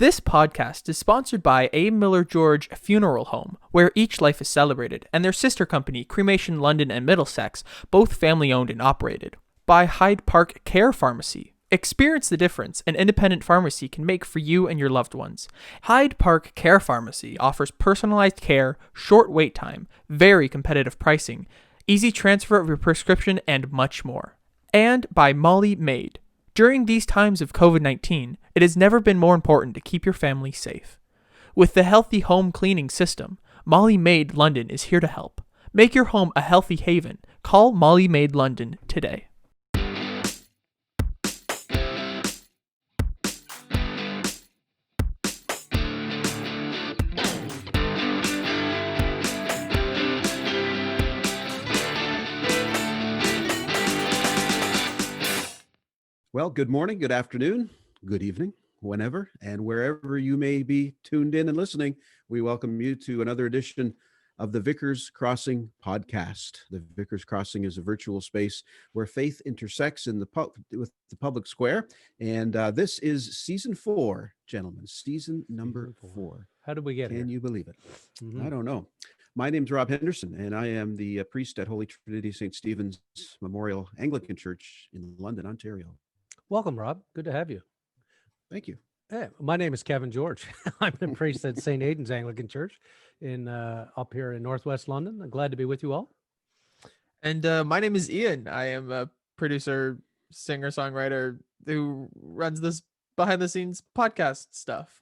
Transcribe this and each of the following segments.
This podcast is sponsored by A. Miller George Funeral Home, where each life is celebrated, and their sister company, Cremation London and Middlesex, both family-owned and operated. By Hyde Park Care Pharmacy. Experience the difference an independent pharmacy can make for you and your loved ones. Hyde Park Care Pharmacy offers personalized care, short wait time, very competitive pricing, easy transfer of your prescription, and much more. And by Molly Maid. During these times of COVID-19, it has never been more important to keep your family safe. With the Healthy Home Cleaning System, Molly Maid London is here to help. Make your home a healthy haven. Call Molly Maid London today. Well, good morning, good afternoon, good evening, whenever and wherever you may be tuned in and listening. We welcome you to another edition of the Vicars Crossing podcast. The Vicars Crossing is a virtual space where faith intersects with the public square. And this is season 4, gentlemen, season number 4. How did we get here? Can you believe it? I don't know. My name's Rob Henderson, and I am the priest at Holy Trinity St. Stephen's Memorial Anglican Church in London, Ontario. Welcome, Rob. Good to have you. Thank you. Hey, my name is Kevin George. I'm the priest at St. Aidan's Anglican Church in up here in Northwest London. I'm glad to be with you all. And my name is Ian. I am a producer, singer-songwriter who runs this behind-the-scenes podcast stuff.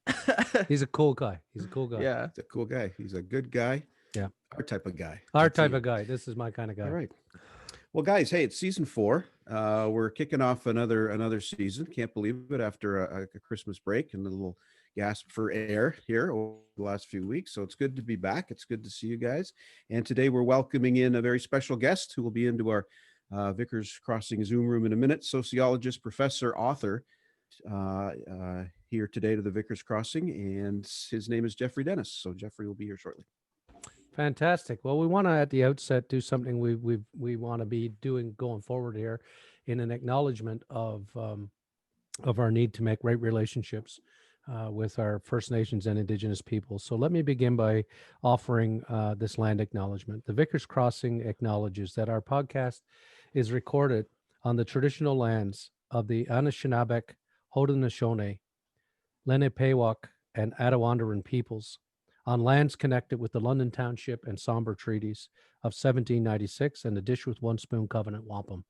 He's a cool guy. Yeah. He's a cool guy. He's a good guy. Yeah. Our type of guy. Our type of guy. This is my kind of guy. All right. Well, guys, hey, it's season 4. We're kicking off another season. Can't believe it after a Christmas break and a little gasp for air here over the last few weeks. So it's good to be back. It's good to see you guys. And today we're welcoming in a very special guest who will be into our Vicars Crossing Zoom room in a minute. Sociologist, professor, author here today to the Vicars Crossing. And his name is Jeffrey Denis. So Jeffrey will be here shortly. Fantastic. Well, we want to, at the outset, do something we want to be doing going forward here in an acknowledgement of our need to make right relationships with our First Nations and Indigenous peoples. So let me begin by offering this land acknowledgement. The Vicars Crossing acknowledges that our podcast is recorded on the traditional lands of the Anishinaabe, Haudenosaunee, Lenapehoik, and Attawandaron peoples, on lands connected with the London Township and Sombre Treaties of 1796 and the Dish with One Spoon Covenant Wampum.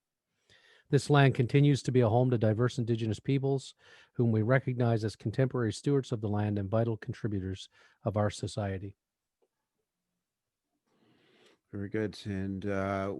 This land continues to be a home to diverse Indigenous peoples whom we recognize as contemporary stewards of the land and vital contributors of our society. Very good. And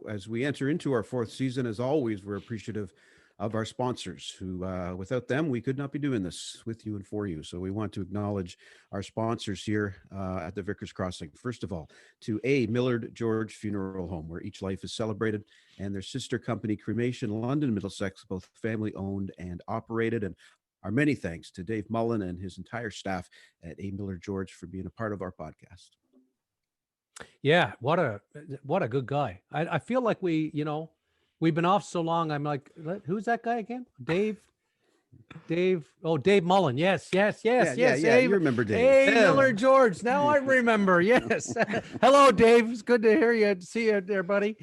as we enter into our 4th season, as always, we're appreciative of our sponsors who, without them, we could not be doing this with you and for you. So we want to acknowledge our sponsors here at the Vicars Crossing. First of all, to A. Millard George Funeral Home, where each life is celebrated, and their sister company, Cremation London Middlesex, both family owned and operated. And our many thanks to Dave Mullen and his entire staff at A. Millard George for being a part of our podcast. Yeah, what a good guy. I feel like we've been off so long. I'm like, who's that guy again? Dave. Oh, Dave Mullen. Yes. Yeah, you remember Dave. Hey, Miller George. Now I remember. Yes. Hello, Dave. It's good to hear you. See you there, buddy.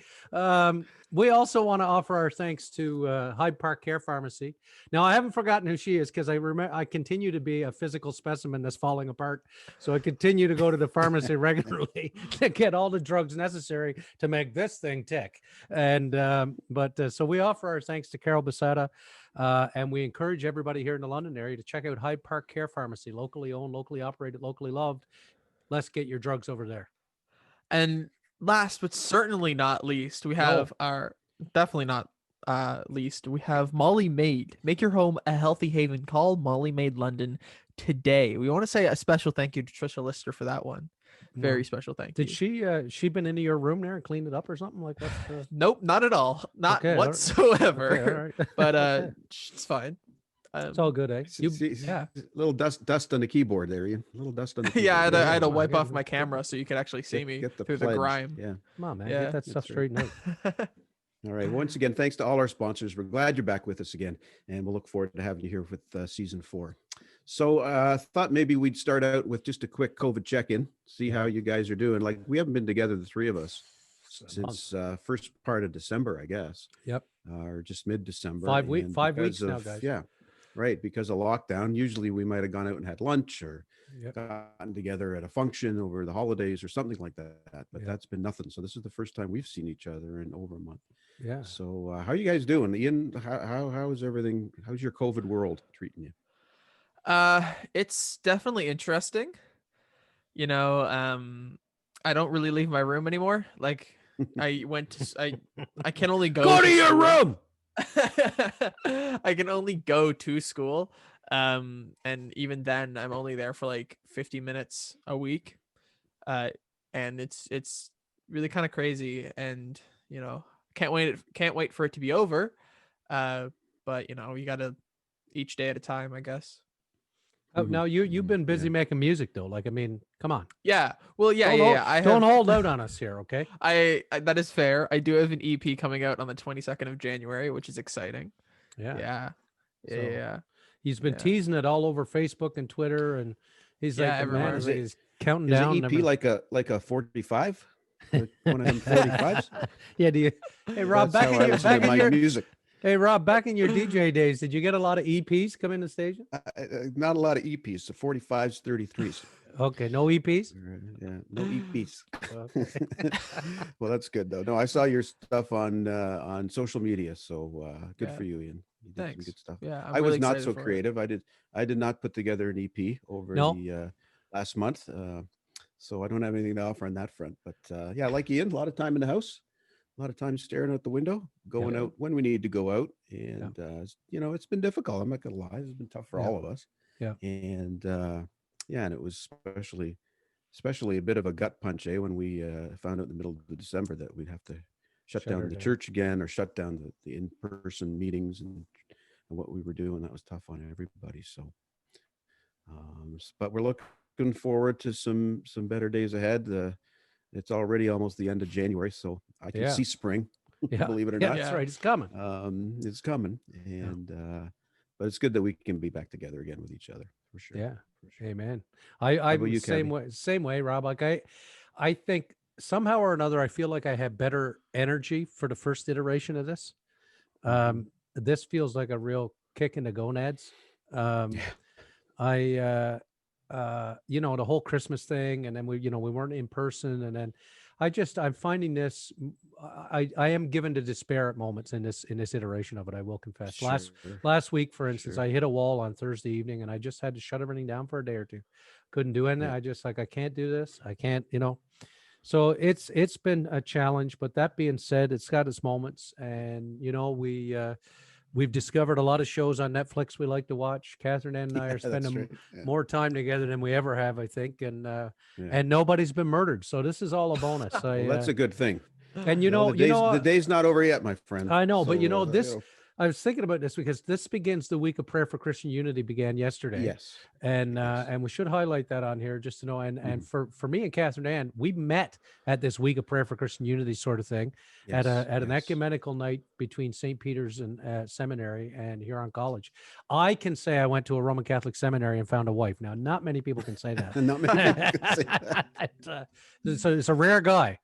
We also want to offer our thanks to Hyde Park Care Pharmacy. Now, I haven't forgotten who she is because I continue to be a physical specimen that's falling apart. So I continue to go to the pharmacy regularly to get all the drugs necessary to make this thing tick. And so we offer our thanks to Carol Basada, and we encourage everybody here in the London area to check out Hyde Park Care Pharmacy, locally owned, locally operated, locally loved. Let's get your drugs over there. And last but certainly not least, we have we have Molly Maid. Make your home a healthy haven. Call Molly Maid London today. We want to say a special thank you to Trisha Lister for that one. Very special thank you. Did she been into your room there and cleaned it up or something like that? Nope, not at all. Not whatsoever. Okay, all right. But it's fine. It's all good, eh? Yeah. Little dust on the keyboard there, Ian. Little dust on the keyboard. Yeah, I had to wipe off my camera so you could actually see me through the grime. Yeah. Come on, man. Get that stuff straightened out. All right. Once again, thanks to all our sponsors. We're glad you're back with us again, and we'll look forward to having you here with season 4. So thought maybe we'd start out with just a quick COVID check-in, see how you guys are doing. Like we haven't been together, the three of us, since first part of December, I guess, Yep. or just mid-December. 5 weeks. And 5 weeks because now, of- guys. Yeah, right. Because of lockdown, usually we might have gone out and had lunch or Yep. gotten together at a function over the holidays or something like that. But Yeah. that's been nothing. So this is the first time we've seen each other in over a month. Yeah. So how are you guys doing, Ian? How is everything? How's your COVID world treating you? It's definitely interesting. You know, I don't really leave my room anymore. Like I went to I can only go to your school. room. I can only go to school. And even then I'm only there for like 50 minutes a week. And it's really kind of crazy, and you know, can't wait for it to be over. But you know, you got to each day at a time, I guess. Now you've been busy Yeah. making music though. Like, I mean, come on. Yeah. Well, yeah, Don't yeah, hold, yeah. I don't have, hold out on us here, okay? I that is fair. I do have an EP coming out on the 22nd of January, which is exciting. Yeah. Yeah. So, Yeah. He's been Yeah. teasing it all over Facebook and Twitter, and he's Yeah, like, the everywhere. man is Is like, it- he's counting Is down. it EP like a 45? Like one of them 45s? Yeah. Do you? Hey Rob, That's how I listen to my music. Hey Rob, back in your DJ days, did you get a lot of EPs come in the station? Not a lot of EPs. The 45s, 33s. Okay, no EPs. Yeah, no EPs. Okay. Well, that's good though. No, I saw your stuff on social media, so good Yeah. for you, Ian. You did some Thanks. good stuff. Yeah. I was really not excited so for it. creative. I did not put together an EP over No? the last month, so I don't have anything to offer on that front. But yeah, like Ian, a lot of time in the house, a lot of time staring out the window, going Yeah. out when we need to go out, and you know, it's been difficult. I'm not gonna lie, it's been tough for Yeah. all of us. Yeah. And yeah, and it was especially a bit of a gut punch, when we found out in the middle of December that we'd have to shut Shut down her the down. church again, or shut down the in-person meetings and what we were doing. That was tough on everybody. So, but we're looking forward to some better days ahead. It's already almost the end of January, so I can Yeah. see spring. Yeah. Believe it or Yeah, not, that's Yeah. right. It's coming. it's coming, and but it's good that we can be back together again with each other for sure. Yeah. for sure. Amen. I about you, same Kevin? same way, Rob. Like I think somehow or another, I feel like I have better energy for the first iteration of this. This feels like a real kick in the gonads. I you know, the whole Christmas thing, and then we weren't in person, and then I'm finding this. I am given to despair at moments in this iteration of it. I will confess. Last week, for instance, Sure. I hit a wall on Thursday evening, and I just had to shut everything down for a day or two. Couldn't do anything. Yeah. I just I can't do this. I can't, So it's been a challenge. But that being said, it's got its moments, and we've discovered a lot of shows on Netflix we like to watch. Catherine and I are That's spending right. Yeah. more time together than we ever have, I think, and Yeah. nobody's been murdered, so this is all a bonus. Well, that's a good thing. and the day's not over yet, my friend. I know, but So, this. I was thinking about this because this begins the week of prayer for Christian unity began yesterday. Yes. And Yes. and we should highlight that on here just to know. And Mhm. for me and Catherine Ann, we met at this week of prayer for Christian unity sort of thing at an Yes. ecumenical night between St. Peter's and Seminary and Huron College. I can say I went to a Roman Catholic seminary and found a wife. Now, not many people can say that. Not many people can say that. It's a rare guy.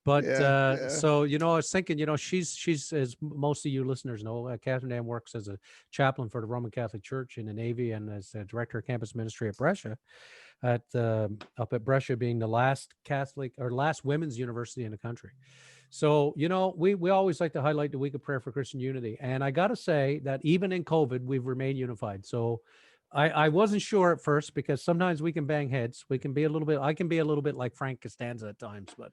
But Yeah. so I was thinking, she's as most of you listeners know, Catherine Ann works as a chaplain for the Roman Catholic Church in the Navy and as a director of campus ministry at Brescia, up at Brescia being the last Catholic or last women's university in the country. So we always like to highlight the week of prayer for Christian unity, and I got to say that even in COVID, we've remained unified. So. I wasn't sure at first because sometimes we can bang heads. I can be a little bit like Frank Costanza at times, but.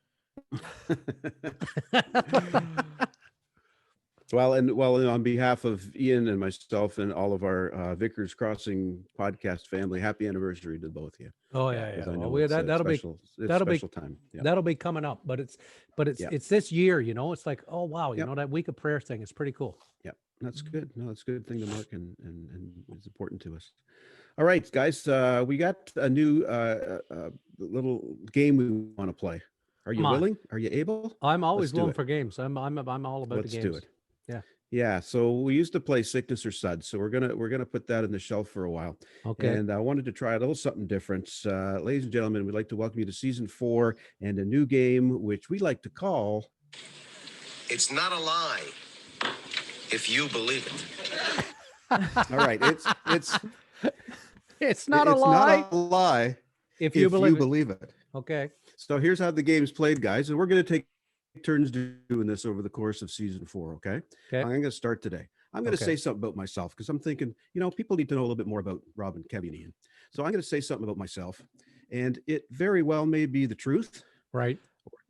Well, on behalf of Ian and myself and all of our Vicars Crossing podcast family, happy anniversary to both of you. Oh yeah. 'Cause I Well, know it's a that'll special, be that'll be special time. Yeah. that'll be coming up, but it's Yeah. it's this year. It's like, oh wow, Yep. that week of prayer thing is pretty cool. Yeah, that's good. No, that's a good thing to mark, and it's important to us. All right, guys, we got a new little game we want to play. Are you Come on. willing? Are you able? I'm always Let's do willing it. for games. I'm all about Let's the do games. it. Yeah. Yeah, so we used to play Sickness or Suds, so we're gonna put that in the shelf for a while. Okay. And I wanted to try a little something different. Ladies and gentlemen, we'd like to welcome you to season 4 and a new game which we like to call. It's not a lie if you believe it. All right, it's It's not a it's lie. not a lie If you believe it. believe it. Okay. So here's how the game's played, guys, and we're going to take turns doing this over the course of season 4. Okay. Okay. I'm going to start today. I'm going to Okay. say something about myself because I'm thinking, people need to know a little bit more about Rob and Kevin and Ian. So I'm going to say something about myself, and it very well may be the truth, Right.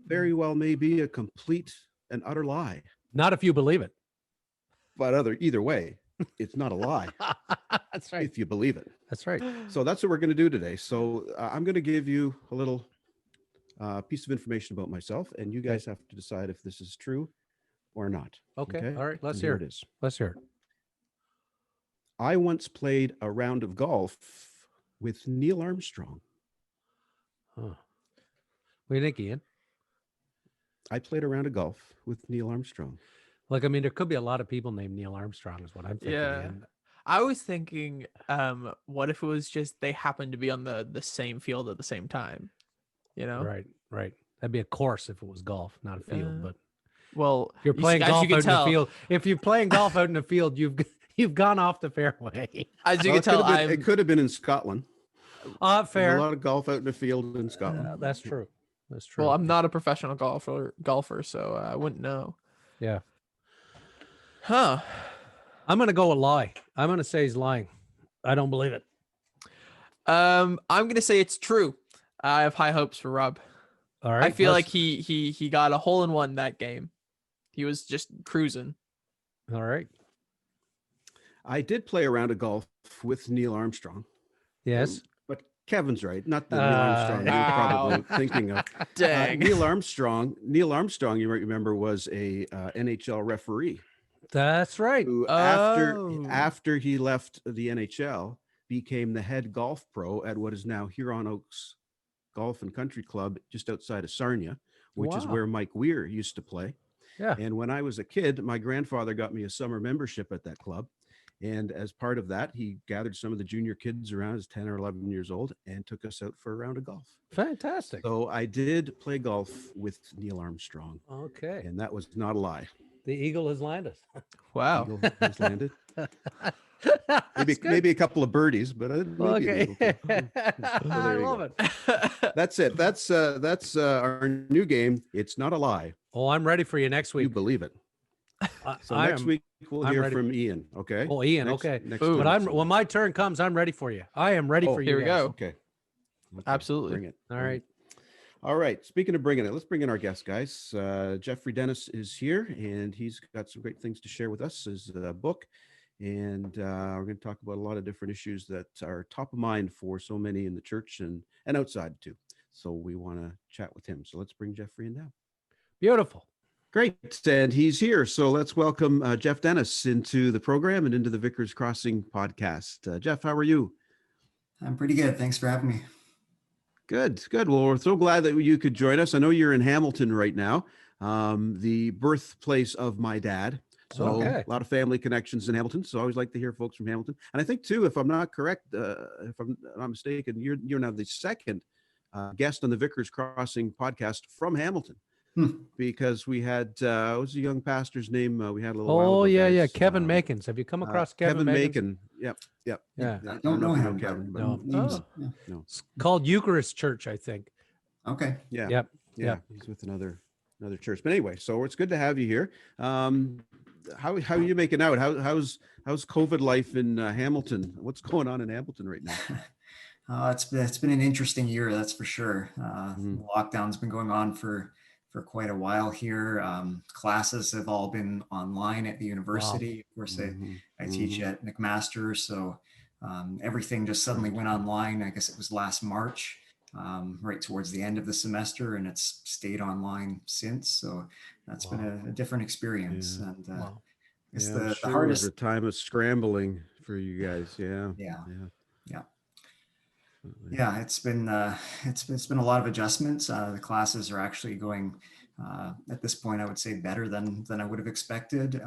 very well may be a complete and utter lie. Not if you believe it. But either way, it's not a lie That's right. if you believe it. That's right. So that's what we're going to do today. So I'm going to give you a little piece of information about myself, and you guys have to decide if this is true or not. Okay. All right. Let's And hear here it. it is. Let's hear it. I once played a round of golf with Neil Armstrong. Huh. What do you think, Ian? I played a round of golf with Neil Armstrong. Like, I mean, there could be a lot of people named Neil Armstrong, is what I'm thinking. Yeah. Ian. I was thinking, what if it was just they happened to be on the same field at the same time? You know? Right. Right. That'd be a course if it was golf, not a field. But Well, if you're playing as golf you can out in tell, the field, if you're playing golf out in the field, you've gone off the fairway. as you Well, can tell, it could have been in Scotland. There's Fair. a lot of golf out in the field in Scotland. That's true. That's true. well, I'm not a professional golfer, so I wouldn't know. Yeah. Huh. I'm gonna go with lie. I'm gonna say he's lying. I don't believe it. I'm gonna say it's true. I have high hopes for Rob. All right. I feel like he got a hole in one that game. He was just cruising. All right. I did play a round of golf with Neil Armstrong. Yes. But Kevin's right, not the Neil Armstrong you're probably thinking of. Dang. Neil Armstrong, you might remember, was a NHL referee That's right. who, Oh. after he left the NHL, became the head golf pro at what is now Huron Oaks Golf and Country Club, just outside of Sarnia, which is Wow. where Mike Weir used to play. Yeah. And when I was a kid, my grandfather got me a summer membership at that club. And as part of that, he gathered some of the junior kids around as 10 or 11 years old and took us out for a round of golf. Fantastic. So I did play golf with Neil Armstrong, Okay. and that was not a lie. The eagle has landed. Wow. Eagle has landed. That's good. Maybe a couple of birdies, but maybe an Okay. eagle too. I there you love go. it. That's it. That's our new game. It's not a lie. Oh, I'm ready for you next You week. believe it. So I next am- week we'll I'm hear ready. from Ian. Okay. Oh, Ian. Next- Okay. next Ooh. But time. when my turn comes, I'm ready for you. I am ready Oh, for you. here we guys. go. Okay. Absolutely. Bring it. All Bring right. it. All right. Speaking of bringing it, let's bring in our guest, guys. Jeffrey Denis is here, and he's got some great things to share with us. His book, and we're going to talk about a lot of different issues that are top of mind for so many in the church and outside too. So we want to chat with him. So let's bring Jeffrey in now. Beautiful. Great, and he's here. So let's welcome Jeff Denis into the program and into the Vicars Crossing podcast. Jeff, how are you? I'm pretty good. Thanks for having me. Good, good. Well, we're so glad that you could join us. I know you're in Hamilton right now, the birthplace of my dad. So Okay. a lot of family connections in Hamilton. So I always like to hear folks from Hamilton. And I think too, if I'm not correct, if I'm not mistaken, you're now the second guest on the Vicars Crossing podcast from Hamilton. Because we had what was the young pastor's name we had a little while Oh, ago, yeah. guys? Kevin Makins. Have you come across Kevin Makins? Macon. Yep. Yeah. I don't know if you him. Kevin, but No. Names- Oh. yeah. It's called Eucharist Church, I think. Okay. yeah. Yep. Yeah, Yep. he's with another church. But anyway, so it's good to have you here. How are you making out? How's COVID life in Hamilton? What's going on in Hamilton right now? It's been an interesting year, that's for sure. Mhm. Lockdown's been going on for quite a while here. Classes have all been online at the university. Of course, Mhm. I teach at McMaster, so everything just suddenly went online. I guess it was last March, right towards the end of the semester, and it's stayed online since. So that's been a different experience. Yeah. And Wow. it's Yeah, the I'm sure it was hardest. a time of scrambling for you guys. Yeah. Yeah. Yeah. Yeah, it's been a lot of adjustments. The classes are actually going at this point, I would say, better than I would have expected.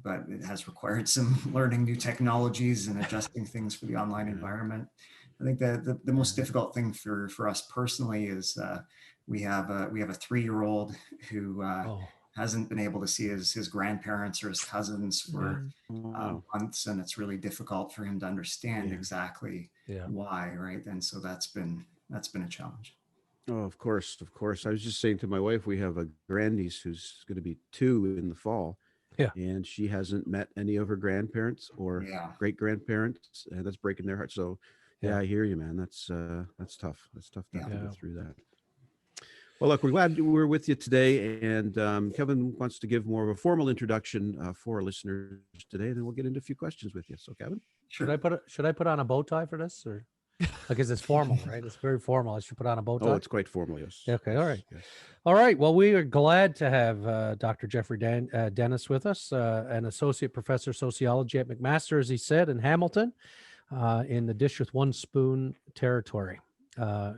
but it has required some learning new technologies and adjusting things for the online environment. I think the most difficult thing for us personally is we have a 3-year-old who hasn't been able to see his grandparents or his cousins for months, and it's really difficult for him to understand exactly why, right? And so that's been a challenge. Oh, of course, of course. I was just saying to my wife, we have a grandniece who's going to be 2 in the fall. Yeah. And she hasn't met any of her grandparents or great grandparents, and that's breaking their heart. So, I hear you, man. That's tough. That's tough to have to go through that. Well, look, we're glad we're with you today, and Kevin wants to give more of a formal introduction for our listeners today, and then we'll get into a few questions with you. So, Kevin, should I put on a bow tie for this, or because it's formal, right? It's very formal. I should put on a bow tie. Oh, it's quite formal, yes. Okay, yes, all right. Yes. All right. Well, we are glad to have Dr. Jeffrey Denis with us, an associate professor of sociology at McMaster, as he said, in Hamilton, in the dish with one spoon territory.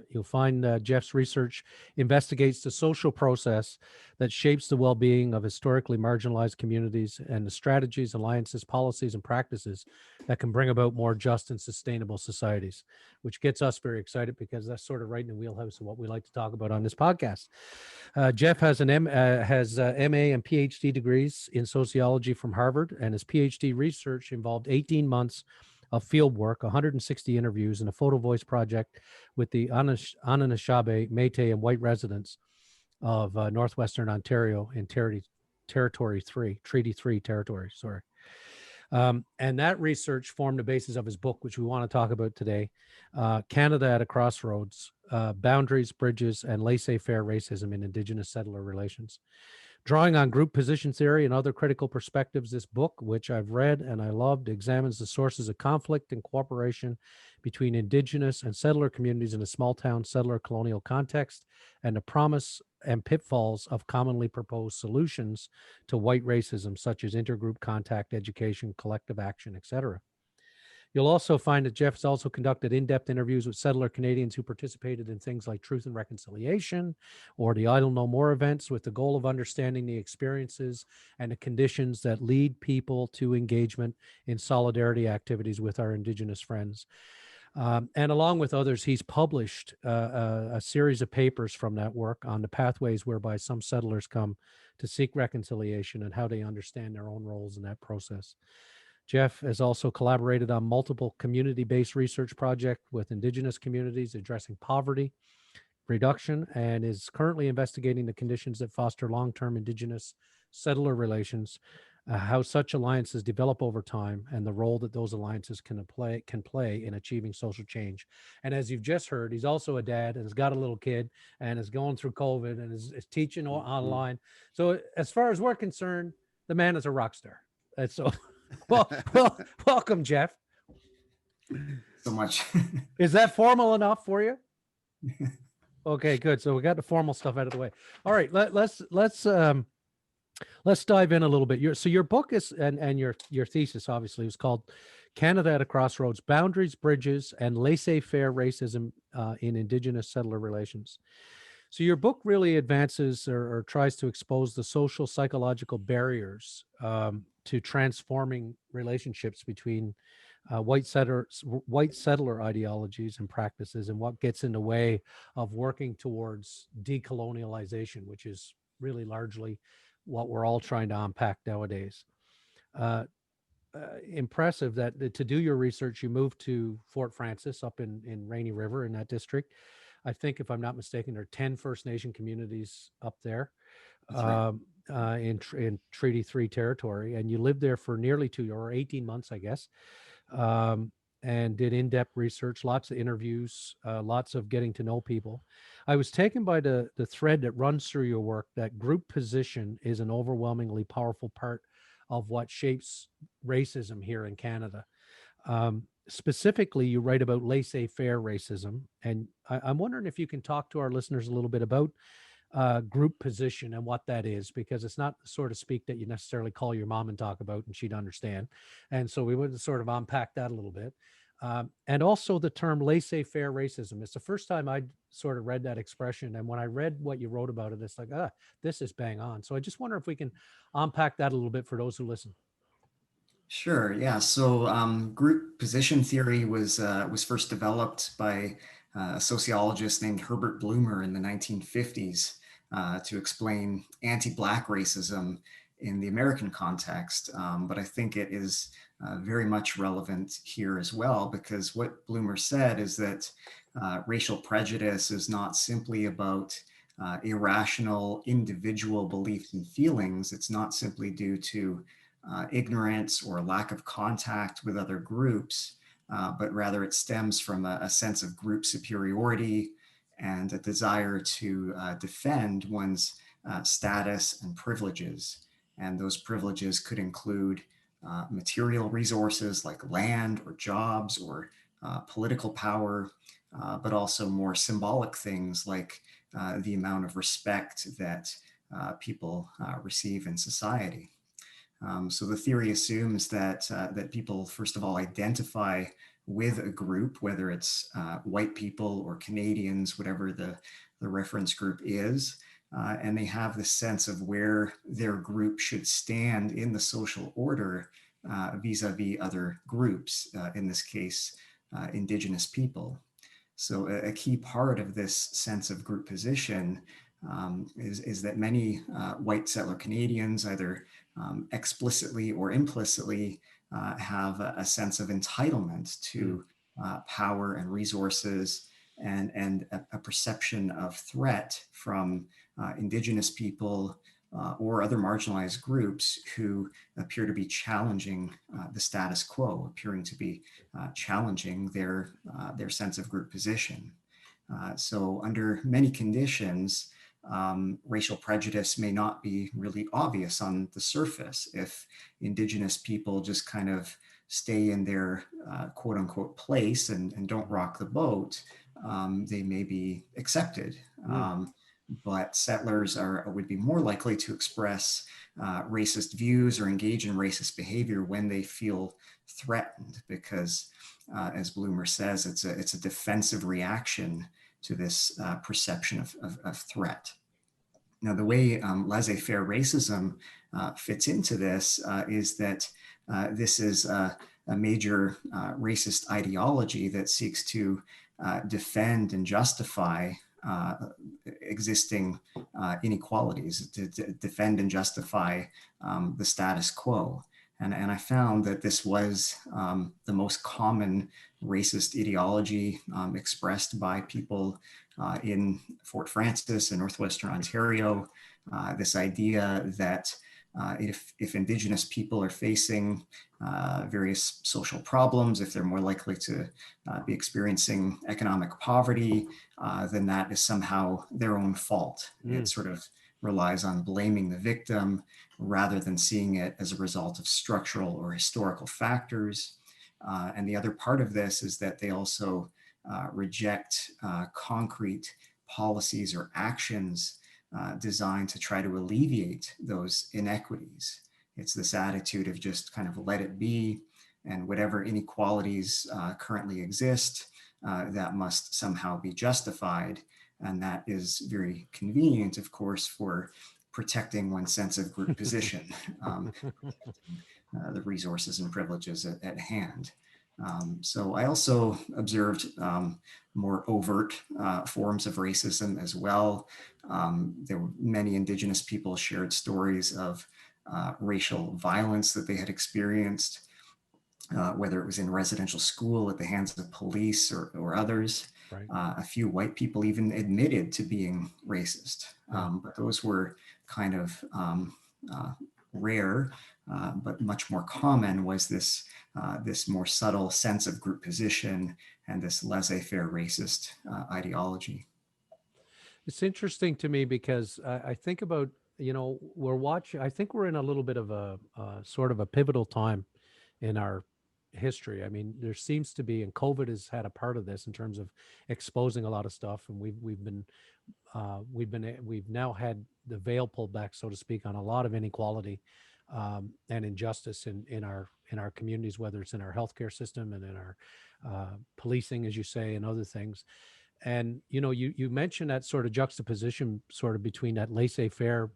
You'll find Jeff's research investigates the social process that shapes the well-being of historically marginalized communities and the strategies, alliances, policies, and practices that can bring about more just and sustainable societies, which gets us very excited because that's sort of right in the wheelhouse of what we like to talk about on this podcast. Jeff has MA and PhD degrees in sociology from Harvard, and his PhD research involved 18 months of field work, 160 interviews, and a photo voice project with the Anishinaabe, Métis, and white residents of northwestern Ontario in Territory 3, Treaty 3 territory, sorry. And that research formed the basis of his book, which we want to talk about today, Canada at a Crossroads, Boundaries, Bridges, and Laissez-faire Racism in Indigenous Settler Relations. Drawing on group position theory and other critical perspectives, this book, which I've read and I loved, examines the sources of conflict and cooperation between Indigenous and settler communities in a small-town settler colonial context and the promise and pitfalls of commonly proposed solutions to white racism, such as intergroup contact, education, collective action, etc. You'll also find that Jeff's also conducted in-depth interviews with settler Canadians who participated in things like Truth and Reconciliation or the Idle No More events with the goal of understanding the experiences and the conditions that lead people to engagement in solidarity activities with our Indigenous friends. And along with others, he's published a series of papers from that work on the pathways whereby some settlers come to seek reconciliation and how they understand their own roles in that process. Jeff has also collaborated on multiple community-based research projects with Indigenous communities addressing poverty reduction and is currently investigating the conditions that foster long-term Indigenous settler relations, how such alliances develop over time, and the role that those alliances can play in achieving social change. And as you've just heard, he's also a dad and has got a little kid and is going through COVID and is teaching online. So as far as we're concerned, the man is a rock star. And so... Well, welcome, Jeff. So much. Is that formal enough for you? Okay, good. So we got the formal stuff out of the way. All right, let's dive in a little bit. Your book is and your thesis obviously was called Canada at a Crossroads: Boundaries, Bridges, and Laissez-faire Racism in Indigenous Settler Relations. So your book really advances or tries to expose the social psychological barriers to transforming relationships between white settler ideologies and practices, and what gets in the way of working towards decolonialization, which is really largely what we're all trying to unpack nowadays. Impressive that to do your research, you moved to Fort Frances up in Rainy River in that district. I think, if I'm not mistaken, there are 10 First Nation communities up there. Right. In Treaty 3 territory, and you lived there for nearly 18 months, I guess, and did in-depth research, lots of interviews, lots of getting to know people. I was taken by the thread that runs through your work that group position is an overwhelmingly powerful part of what shapes racism here in Canada. Specifically, you write about laissez-faire racism, and I'm wondering if you can talk to our listeners a little bit about group position and what that is, because it's not the sort of speak that you necessarily call your mom and talk about and she'd understand. And so we would sort of unpack that a little bit. And also the term laissez-faire racism. It's the first time I sort of read that expression. And when I read what you wrote about it, it's like, this is bang on. So I just wonder if we can unpack that a little bit for those who listen. Sure. Yeah. So group position theory was first developed by a sociologist named Herbert Bloomer in the 1950s to explain anti-Black racism in the American context. But I think it is very much relevant here as well, because what Bloomer said is that racial prejudice is not simply about irrational individual beliefs and feelings. It's not simply due to ignorance or lack of contact with other groups, but rather it stems from a sense of group superiority and a desire to defend one's status and privileges. And those privileges could include material resources like land or jobs or political power, but also more symbolic things like the amount of respect that people receive in society. So the theory assumes that people, first of all, identify with a group, whether it's white people or Canadians, whatever the reference group is, and they have the sense of where their group should stand in the social order vis-a-vis other groups, in this case, Indigenous people. So a key part of this sense of group position is that many white settler Canadians, either explicitly or implicitly, have a sense of entitlement to power and resources, and a perception of threat from Indigenous people or other marginalized groups who appear to be challenging the status quo, appearing to be challenging their sense of group position. So under many conditions, racial prejudice may not be really obvious on the surface. If Indigenous people just kind of stay in their quote unquote place and don't rock the boat, they may be accepted. But settlers would be more likely to express racist views or engage in racist behavior when they feel threatened, because as Bloomer says, it's a defensive reaction to this perception of threat. Now, the way laissez-faire racism fits into this is that this is a major racist ideology that seeks to defend and justify existing inequalities, to defend and justify the status quo. And I found that this was the most common racist ideology expressed by people in Fort Frances in Northwestern Ontario. This idea that if Indigenous people are facing various social problems, if they're more likely to be experiencing economic poverty, then that is somehow their own fault. It sort of relies on blaming the victim rather than seeing it as a result of structural or historical factors. And the other part of this is that they also reject concrete policies or actions designed to try to alleviate those inequities. It's this attitude of just kind of let it be, and whatever inequalities currently exist, that must somehow be justified. And that is very convenient, of course, for protecting one's sense of group position, the resources and privileges at hand. So I also observed more overt forms of racism as well. There were many Indigenous people shared stories of racial violence that they had experienced, whether it was in residential school at the hands of police or others. Right. A few white people even admitted to being racist, but those were kind of rare, but much more common was this more subtle sense of group position and this laissez-faire racist ideology. It's interesting to me because I think about, I think we're in a little bit of a sort of a pivotal time in our history. I mean, there seems to be, and COVID has had a part of this in terms of exposing a lot of stuff. And we've now had the veil pulled back, so to speak, on a lot of inequality. and injustice in our communities, whether it's in our healthcare system and in our policing, as you say, and other things. And you mentioned that sort of juxtaposition, sort of between that laissez-faire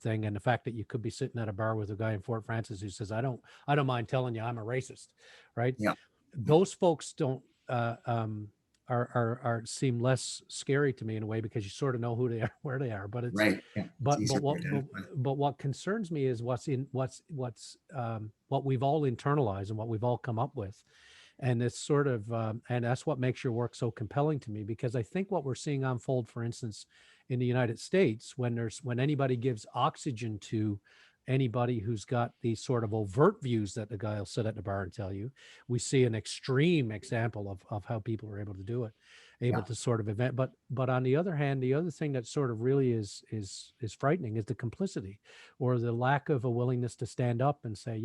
thing and the fact that you could be sitting at a bar with a guy in Fort Francis who says, I don't mind telling you I'm a racist, right? Yeah. Those folks don't are seem less scary to me in a way, because you sort of know who they are, where they are. But it's Right. Yeah. It's easier to identify. but what concerns me is what we've all internalized and what we've all come up with. And it's sort of, and that's what makes your work so compelling to me, because I think what we're seeing unfold, for instance, in the United States, when anybody gives oxygen to anybody who's got these sort of overt views that the guy will sit at the bar and tell you, we see an extreme example of how people are able to do it, able to sort of event. But on the other hand, the other thing that sort of really is frightening is the complicity, or the lack of a willingness to stand up and say,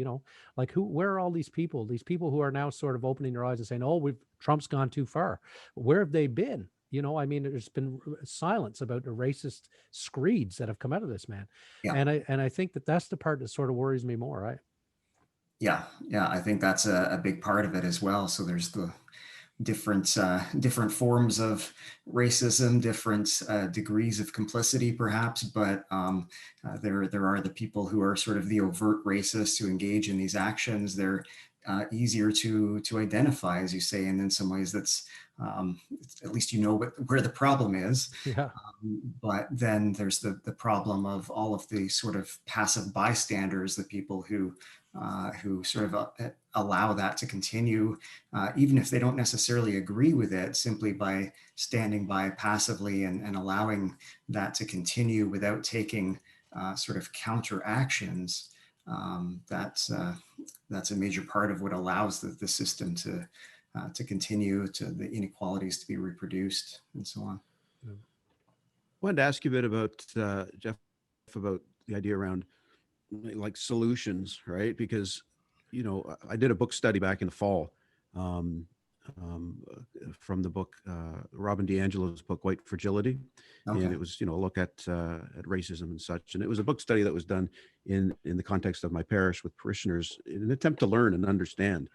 like, where are all these people who are now sort of opening their eyes and saying, oh, Trump's gone too far. Where have they been? I mean, there's been silence about the racist screeds that have come out of this man. Yeah. And I think that's the part that sort of worries me more, right? Yeah. I think that's a big part of it as well. So there's the different forms of racism, different degrees of complicity, perhaps, but there are the people who are sort of the overt racists who engage in these actions. They're easier to identify, as you say, and in some ways that's at least where the problem is. Yeah. But then there's the problem of all of the sort of passive bystanders, the people who sort of allow that to continue, even if they don't necessarily agree with it, simply by standing by passively and allowing that to continue without taking sort of counter actions. That's a major part of what allows the system to continue, to the inequalities to be reproduced, and so on. I wanted to ask you a bit about, Jeff, about the idea around like solutions, right? Because, I did a book study back in the fall from the book, Robin DiAngelo's book, White Fragility. Okay. And it was, a look at racism and such. And it was a book study that was done in the context of my parish with parishioners in an attempt to learn and understand,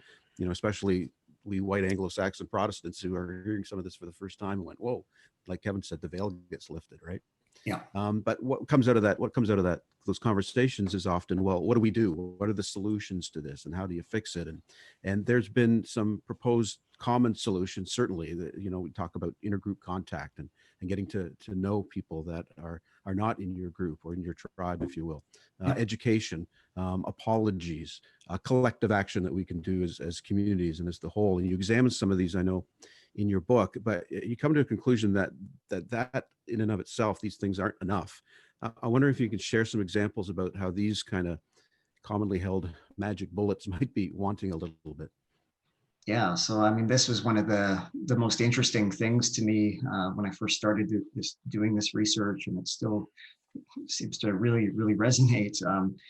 especially we white Anglo-Saxon Protestants who are hearing some of this for the first time and went, whoa, like Kevin said, the veil gets lifted, right? Yeah. But what comes out of that, those conversations is often, well, what do we do? What are the solutions to this, and how do you fix it? And there's been some proposed common solutions, certainly, that, we talk about intergroup contact and getting to know people that are not in your group or in your tribe, if you will. Education, apologies, collective action that we can do as communities and as the whole. And you examine some of these, I know, in your book, but you come to a conclusion that in and of itself, these things aren't enough. I wonder if you could share some examples about how these kind of commonly held magic bullets might be wanting a little bit. Yeah, so I mean, this was one of the most interesting things to me when I first started doing this research, and it still seems to really resonate.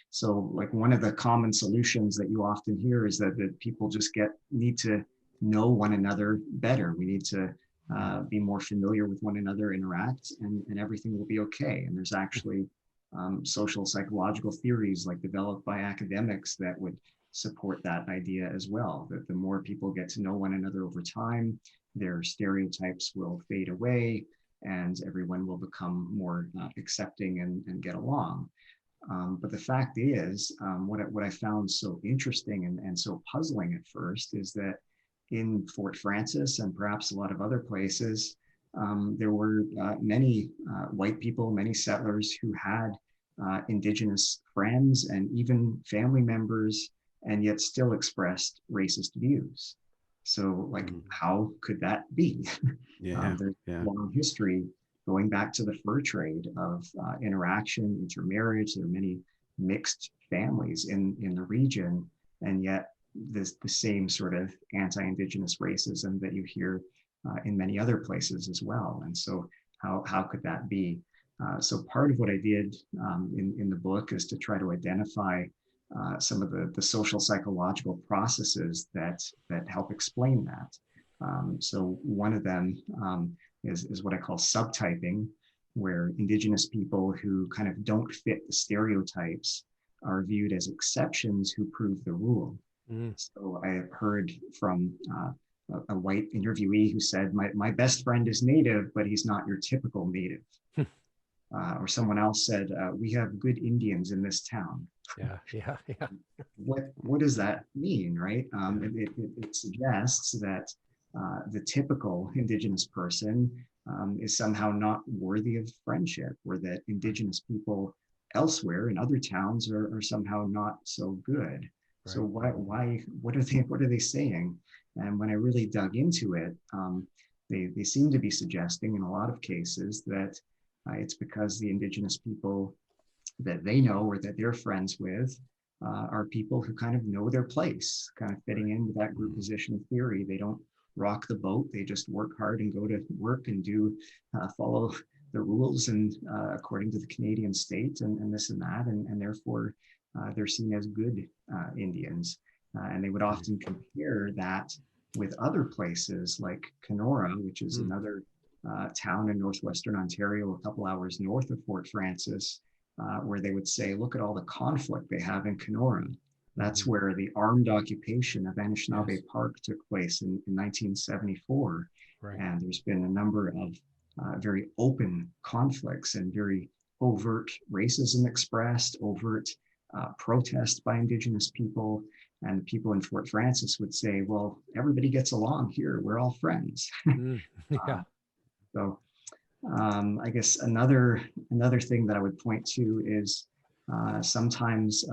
So like one of the common solutions that you often hear is that people just need to know one another better. We need to be more familiar with one another, interact, and everything will be okay. And there's actually social psychological theories like developed by academics that would support that idea as well, that the more people get to know one another over time, their stereotypes will fade away and everyone will become more accepting and get along. But the fact is, what I found so interesting and so puzzling at first is that in Fort Francis and perhaps a lot of other places, there were many white people, many settlers who had Indigenous friends and even family members, and yet still expressed racist views. So like, how could that be? There's a long history going back to the fur trade of interaction, intermarriage. There are many mixed families in the region, and yet the same sort of anti-Indigenous racism that you hear in many other places as well. And so how could that be? So part of what I did in the book is to try to identify some of the social psychological processes that help explain that. So one of them is what I call subtyping, where Indigenous people who kind of don't fit the stereotypes are viewed as exceptions who prove the rule. So I heard from a white interviewee who said, my best friend is Native, but he's not your typical Native. Or someone else said, we have good Indians in this town. Yeah. What does that mean, right? It suggests that the typical Indigenous person is somehow not worthy of friendship, or that Indigenous people elsewhere in other towns are somehow not so good. Right. So what are they saying? And when I really dug into it, they seem to be suggesting in a lot of cases that it's because the Indigenous people that they know or that they're friends with are people who kind of know their place, kind of fitting into that group position theory. They don't rock the boat. They just work hard and go to work and do follow the rules and according to the Canadian state and this and that. And therefore, they're seen as good Indians. And they would often compare that with other places like Kenora, which is another town in northwestern Ontario, a couple hours north of Fort Francis, where they would say, look at all the conflict they have in Kenora. That's where the armed occupation of Anishinaabe Park took place in 1974. Right. And there's been a number of very open conflicts and very overt racism expressed, overt protest by Indigenous people. And the people in Fort Francis would say, well, everybody gets along here. We're all friends. So I guess another thing that I would point to is sometimes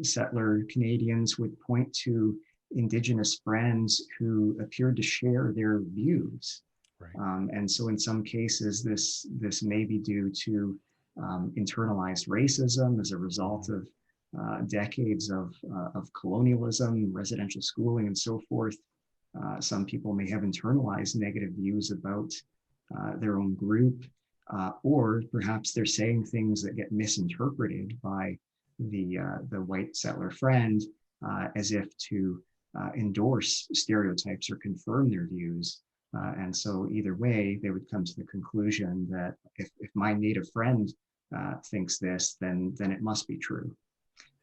settler Canadians would point to Indigenous friends who appeared to share their views. Right. And so in some cases, this may be due to internalized racism as a result of decades of colonialism, residential schooling, and so forth. Some people may have internalized negative views about their own group, or perhaps they're saying things that get misinterpreted by the white settler friend as if to endorse stereotypes or confirm their views. And so either way, they would come to the conclusion that if my Native friend thinks this, then it must be true.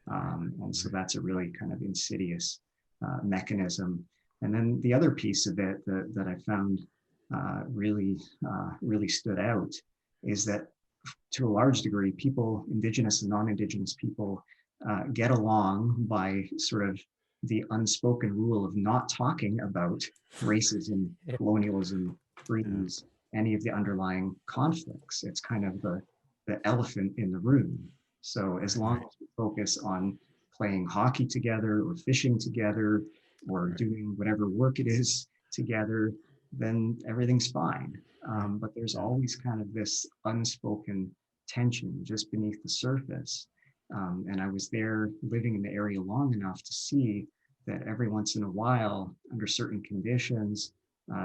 And so that's a really kind of insidious mechanism. And then the other piece of it that I found really stood out is that to a large degree, people, Indigenous and non-Indigenous people, get along by sort of the unspoken rule of not talking about racism, colonialism, freeze, any of the underlying conflicts. It's kind of the elephant in the room. So as long as we focus on playing hockey together or fishing together or doing whatever work it is together, then everything's fine. But there's always kind of this unspoken tension just beneath the surface. And I was there living in the area long enough to see that every once in a while, under certain conditions,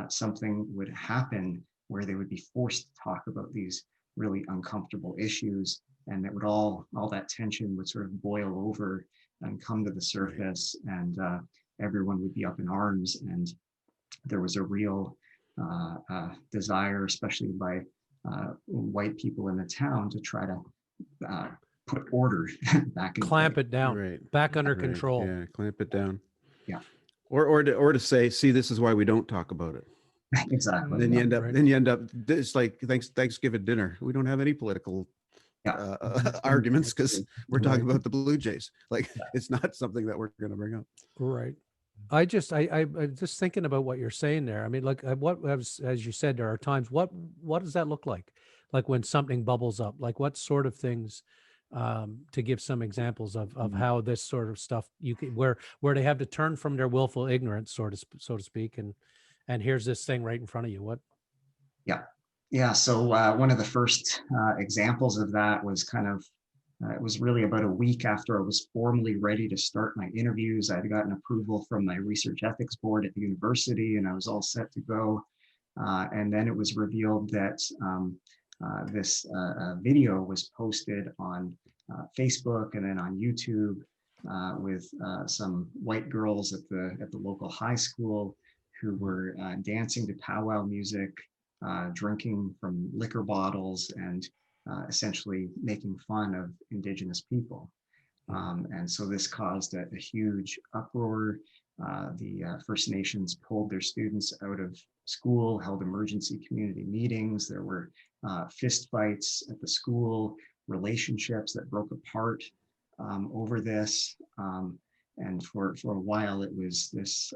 something would happen where they would be forced to talk about these really uncomfortable issues, and that would all that tension would sort of boil over and come to the surface, and everyone would be up in arms. And there was a real desire, especially by white people in the town, to try to put order back in clamp place. It down, back under control. Yeah, clamp it down. Yeah. Or to say, see, this is why we don't talk about it. Exactly. Then you end up it's like Thanksgiving dinner. We don't have any political arguments because we're talking about the Blue Jays. Like it's not something that we're going to bring up. Right. I just thinking about what you're saying there. I mean, like what as you said, there are times. What does that look like? Like when something bubbles up. Like what sort of things? To give some examples of how this sort of stuff you can where they have to turn from their willful ignorance, so to speak, and here's this thing right in front of you. What? Yeah. So one of the first examples of that was kind of it was really about a week after I was formally ready to start my interviews. I had gotten approval from my research ethics board at the university, and I was all set to go. And then it was revealed that this video was posted on Facebook and then on YouTube with some white girls at the local high school who were dancing to powwow music, drinking from liquor bottles, and essentially making fun of Indigenous people. And so this caused a huge uproar. The First Nations pulled their students out of school, held emergency community meetings. There were fist fights at the school, relationships that broke apart over this. And for a while, it was this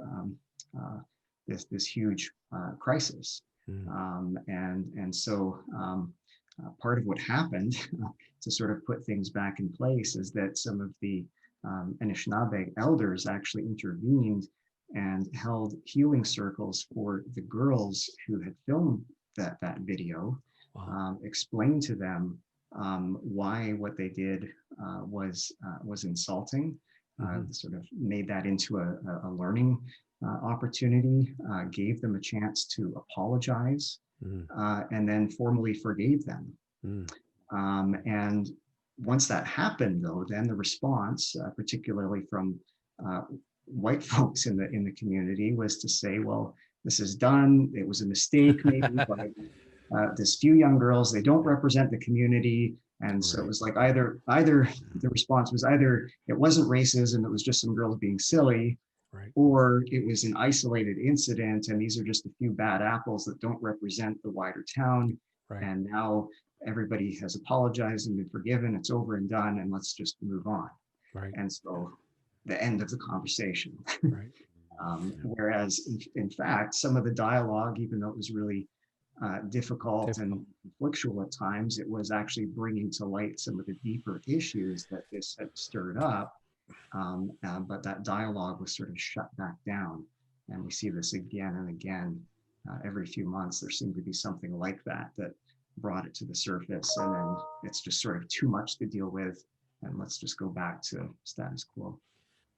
huge crisis. And so part of what happened to sort of put things back in place is that some of the Anishinaabe elders actually intervened and held healing circles for the girls who had filmed that video. Wow. Explained to them why what they did was insulting. Sort of made that into a learning opportunity, gave them a chance to apologize, and then formally forgave them. And once that happened, though, then the response, particularly from white folks in the community, was to say, well, this is done. It was a mistake, maybe, but this few young girls, they don't represent the community. And so it was like either the response was either it wasn't racism, it was just some girls being silly, or it was an isolated incident, and these are just a few bad apples that don't represent the wider town. And now everybody has apologized and been forgiven. It's over and done, and let's just move on. And so the end of the conversation. Whereas in fact, some of the dialogue, even though it was really difficult and conflictual at times, it was actually bringing to light some of the deeper issues that this had stirred up. But that dialogue was sort of shut back down. And we see this again and again. Every few months, there seemed to be something like that brought it to the surface. And then it's just sort of too much to deal with. And let's just go back to status quo.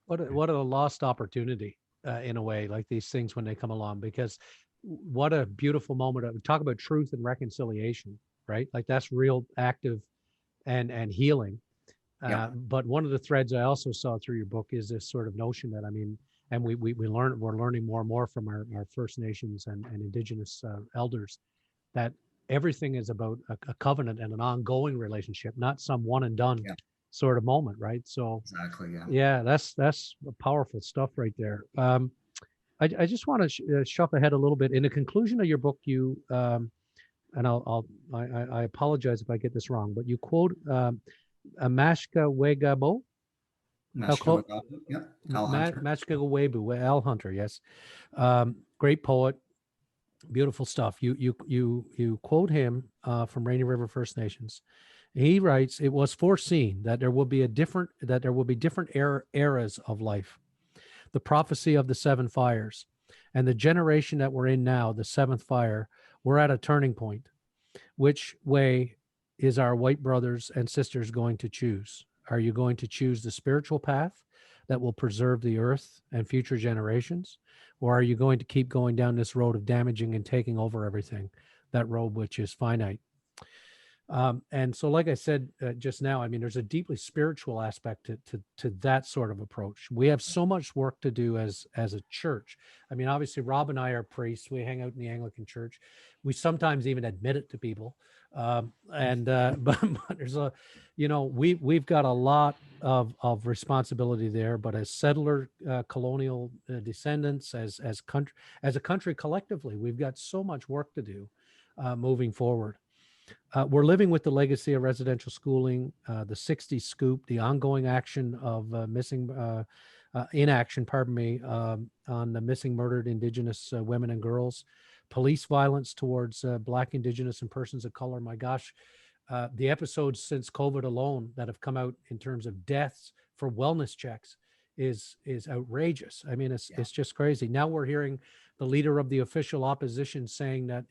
What a lost opportunity in a way, like these things when they come along, because what a beautiful moment. Talk about truth and reconciliation, right? Like that's real active and healing. But one of the threads I also saw through your book is this sort of notion that, I mean, and we're learning more and more from our First Nations and Indigenous elders, that everything is about a covenant and an ongoing relationship, not some one and done sort of moment, right? So exactly, yeah, that's powerful stuff right there. I just want to shuffle ahead a little bit. In the conclusion of your book, you and I apologize if I get this wrong, but you quote Mashka Wegabo. Mashka Webu, Al Hunter, yes. Great poet, beautiful stuff. You quote him from Rainy River First Nations. He writes, "It was foreseen that there will be different eras of life. The prophecy of the seven fires, and the generation that we're in now, the seventh fire, we're at a turning point. Which way is our white brothers and sisters going to choose? Are you going to choose the spiritual path that will preserve the earth and future generations? Or are you going to keep going down this road of damaging and taking over everything, that road which is finite?" And so, like I said just now, I mean, there's a deeply spiritual aspect to that sort of approach. We have so much work to do as a church. I mean, obviously, Rob and I are priests. We hang out in the Anglican Church. We sometimes even admit it to people. But there's we've got a lot of responsibility there. But as settler colonial descendants, as a country collectively, we've got so much work to do moving forward. We're living with the legacy of residential schooling, the 60s scoop, the ongoing action of inaction, on the missing, murdered Indigenous women and girls, police violence towards Black, Indigenous, and persons of color. My gosh, the episodes since COVID alone that have come out in terms of deaths for wellness checks is outrageous. I mean, it's just crazy. Now we're hearing the leader of the official opposition saying that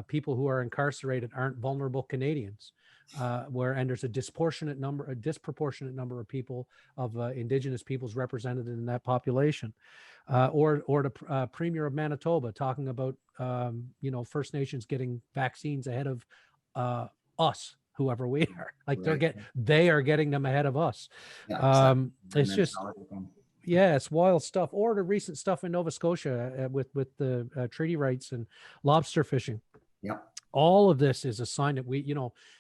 people who are incarcerated aren't vulnerable Canadians, and there's a disproportionate number of people of Indigenous peoples represented in that population, or the Premier of Manitoba talking about First Nations getting vaccines ahead of us, whoever we are. Like they are getting them ahead of us. It's just. Yeah, it's wild stuff. Or the recent stuff in Nova Scotia with the treaty rights and lobster fishing. All of this is a sign that we,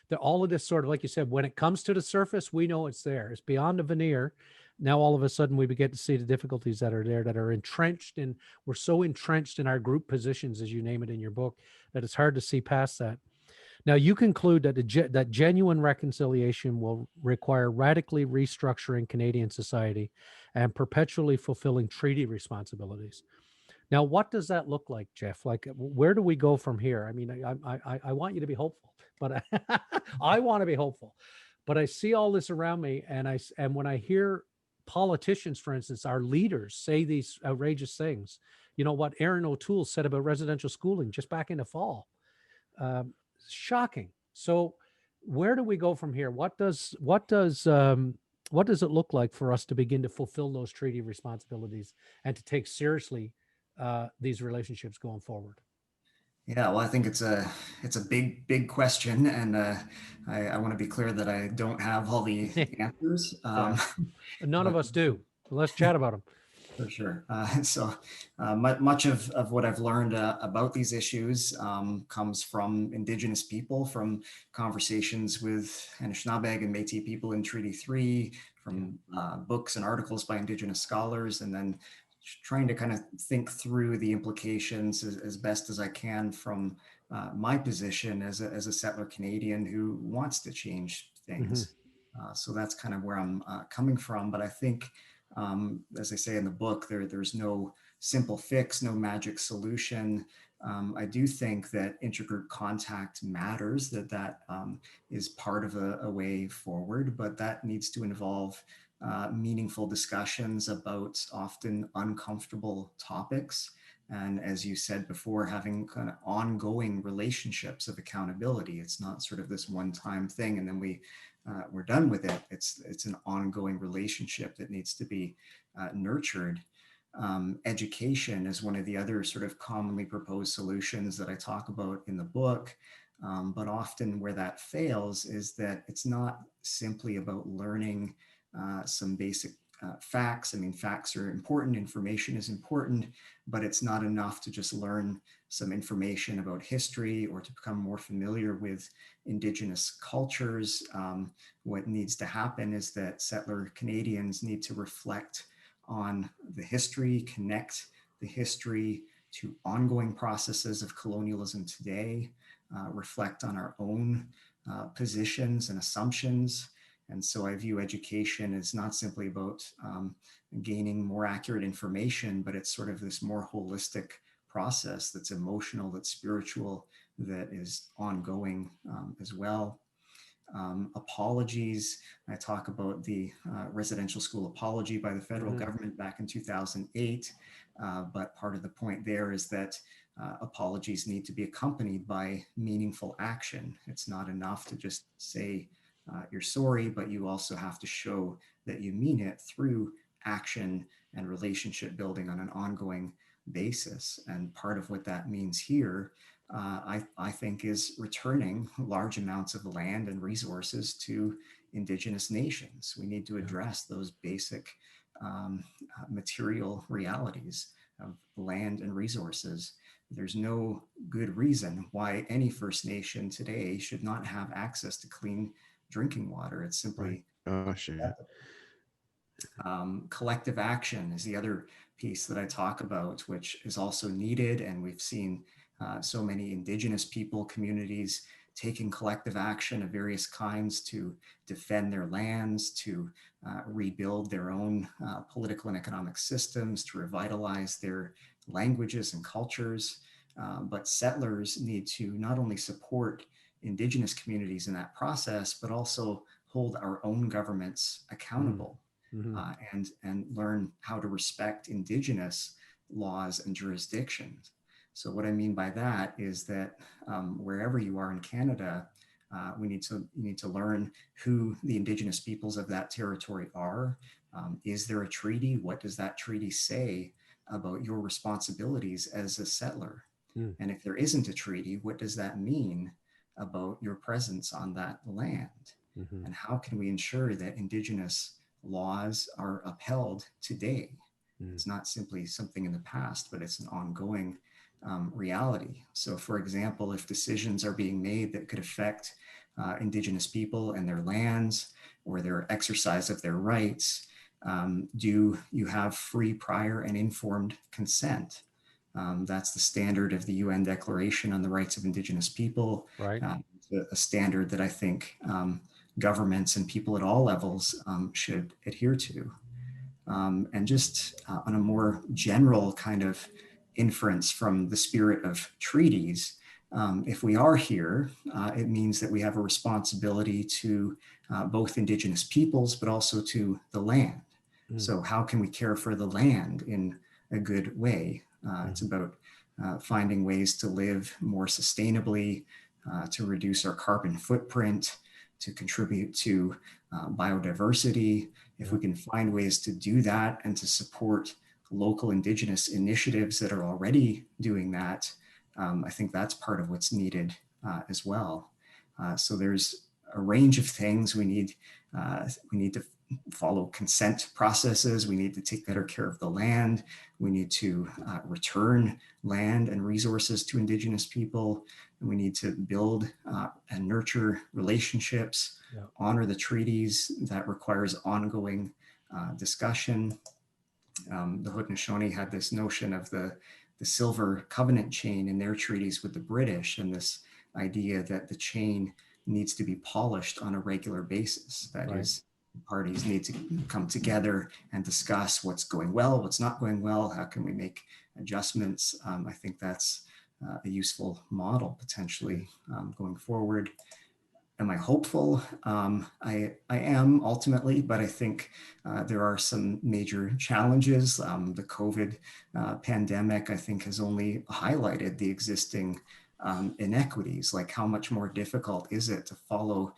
that all of this sort of, like you said, when it comes to the surface, we know it's there. It's beyond the veneer. Now, all of a sudden, we begin to see the difficulties that are there, that are entrenched in, we're so entrenched in our group positions, as you name it in your book, that it's hard to see past that. Now, you conclude that that genuine reconciliation will require radically restructuring Canadian society and perpetually fulfilling treaty responsibilities. Now, what does that look like, Jeff? Like, where do we go from here? I mean, I want you to be hopeful, but I want to be hopeful. But I see all this around me, and when I hear politicians, for instance, our leaders say these outrageous things, what Aaron O'Toole said about residential schooling just back in the fall, um, shocking. So, where do we go from here? What does it look like for us to begin to fulfill those treaty responsibilities and to take seriously these relationships going forward? Yeah, well, I think it's a big question, and I want to be clear that I don't have all the answers. Yeah. None of But us do. Let's chat about them. for sure. Much of what I've learned about these issues comes from Indigenous people, from conversations with Anishinaabeg and Métis people in Treaty 3, from books and articles by Indigenous scholars, and then trying to kind of think through the implications as best as I can from my position as a settler Canadian who wants to change things. So that's kind of where I'm coming from. But I think, as I say in the book, there's no simple fix, no magic solution. I do think that intergroup contact matters, that is part of a way forward, but that needs to involve meaningful discussions about often uncomfortable topics. And as you said before, having kind of ongoing relationships of accountability. It's not sort of this one-time thing and then we're done with it. It's an ongoing relationship that needs to be nurtured. Education is one of the other sort of commonly proposed solutions that I talk about in the book. But often where that fails is that it's not simply about learning some basic facts. I mean, facts are important, information is important, but it's not enough to just learn some information about history or to become more familiar with Indigenous cultures. What needs to happen is that settler Canadians need to reflect on the history, connect the history to ongoing processes of colonialism today, reflect on our own positions and assumptions. And so I view education as not simply about gaining more accurate information, but it's sort of this more holistic process that's emotional, that's spiritual, that is ongoing as well. Apologies. I talk about the residential school apology by the federal government back in 2008. But part of the point there is that apologies need to be accompanied by meaningful action. It's not enough to just say, you're sorry, but you also have to show that you mean it through action and relationship building on an ongoing basis. And part of what that means here, I think, is returning large amounts of land and resources to Indigenous nations. We need to address those basic material realities of land and resources. There's no good reason why any First Nation today should not have access to clean drinking water. It's simply collective action is the other piece that I talk about, which is also needed. And we've seen so many Indigenous people, communities taking collective action of various kinds to defend their lands, to rebuild their own political and economic systems, to revitalize their languages and cultures. But settlers need to not only support Indigenous communities in that process, but also hold our own governments accountable and learn how to respect Indigenous laws and jurisdictions. So what I mean by that is that wherever you are in Canada, you need to learn who the Indigenous peoples of that territory are. Is there a treaty? What does that treaty say about your responsibilities as a settler? And if there isn't a treaty, what does that mean about your presence on that land? And how can we ensure that Indigenous laws are upheld today? It's not simply something in the past, but it's an ongoing reality. So, for example, if decisions are being made that could affect Indigenous people and their lands or their exercise of their rights, do you have free, prior, and informed consent? That's the standard of the UN Declaration on the Rights of Indigenous People. Right. A standard that I think governments and people at all levels should adhere to. And just on a more general kind of inference from the spirit of treaties, if we are here, it means that we have a responsibility to both Indigenous peoples, but also to the land. So how can we care for the land in a good way? It's about finding ways to live more sustainably, to reduce our carbon footprint, to contribute to biodiversity. If we can find ways to do that and to support local Indigenous initiatives that are already doing that, I think that's part of what's needed as well. So there's a range of things we need. We need to follow consent processes. We need to take better care of the land. We need to return land and resources to Indigenous people. And we need to build and nurture relationships, honor the treaties. That requires ongoing discussion. The Haudenosaunee had this notion of the silver covenant chain in their treaties with the British, and this idea that the chain needs to be polished on a regular basis. That is, parties need to come together and discuss what's going well, what's not going well, how can we make adjustments. I think that's a useful model potentially going forward. Am I hopeful? I am ultimately, but I think there are some major challenges. The COVID pandemic, I think, has only highlighted the existing inequities, like how much more difficult is it to follow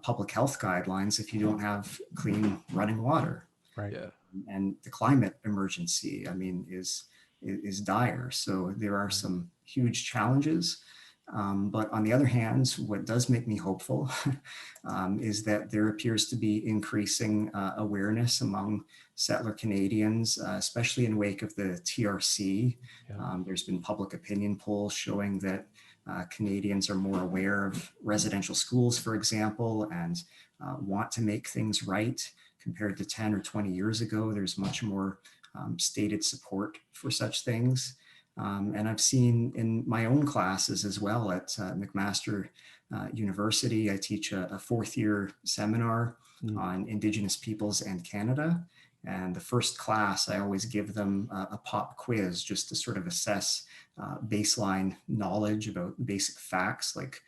public health guidelines if you don't have clean running water. Right. Yeah. And the climate emergency, I mean, is dire. So there are some huge challenges. But on the other hand, what does make me hopeful is that there appears to be increasing awareness among settler Canadians, especially in wake of the TRC. There's been public opinion polls showing that Canadians are more aware of residential schools, for example, and want to make things right compared to 10 or 20 years ago. There's much more stated support for such things. And I've seen in my own classes as well at McMaster University, I teach a fourth year seminar on Indigenous peoples and Canada. And the first class, I always give them a pop quiz just to sort of assess baseline knowledge about basic facts, like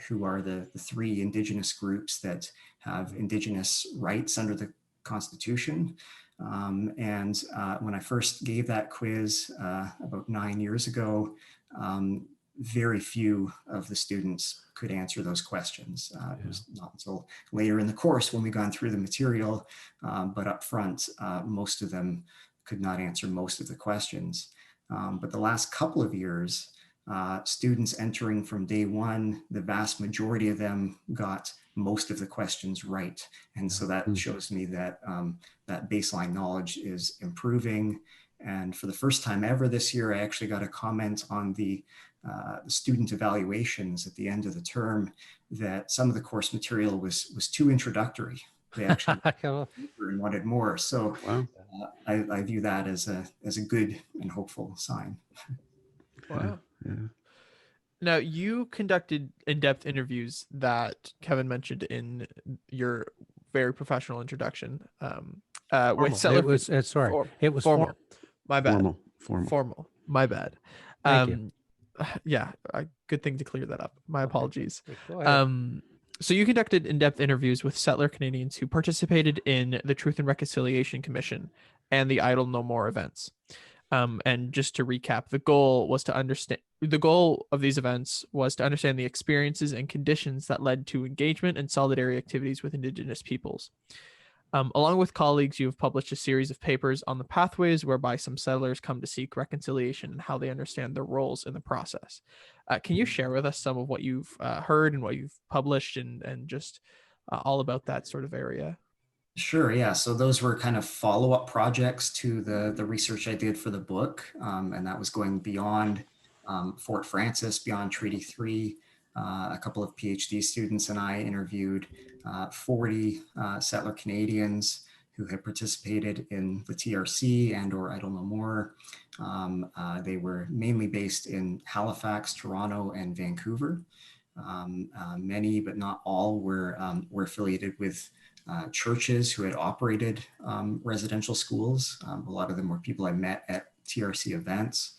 who are the three Indigenous groups that have Indigenous rights under the Constitution. And when I first gave that quiz about 9 years ago, very few of the students could answer those questions. It was not until later in the course when we gone through the material, but up front, most of them could not answer most of the questions. But the last couple of years, students entering from day one, the vast majority of them got most of the questions right. And so that shows me that that baseline knowledge is improving. And for the first time ever this year, I actually got a comment on the student evaluations at the end of the term that some of the course material was too introductory. They actually wanted more. So I view that as a good and hopeful sign. Wow. Yeah. Now, you conducted in-depth interviews that Kevin mentioned in your very professional introduction. With settler, it was formal. My bad. Formal. My bad. Thank you. Yeah, good thing to clear that up. My apologies. Go ahead. So you conducted in-depth interviews with settler Canadians who participated in the Truth and Reconciliation Commission and the Idle No More events. And just to recap, the goal of these events was to understand the experiences and conditions that led to engagement and solidarity activities with Indigenous peoples. Along with colleagues, you have published a series of papers on the pathways whereby some settlers come to seek reconciliation and how they understand their roles in the process. Can you share with us some of what you've heard and what you've published and just all about that sort of area? Sure, yeah. So those were kind of follow-up projects to the research I did for the book, and that was going beyond Fort Francis, beyond Treaty 3. A couple of PhD students and I interviewed 40 settler Canadians who had participated in the TRC and or Idle No More. They were mainly based in Halifax, Toronto, and Vancouver. Many, but not all, were affiliated with churches who had operated residential schools. A lot of them were people I met at TRC events.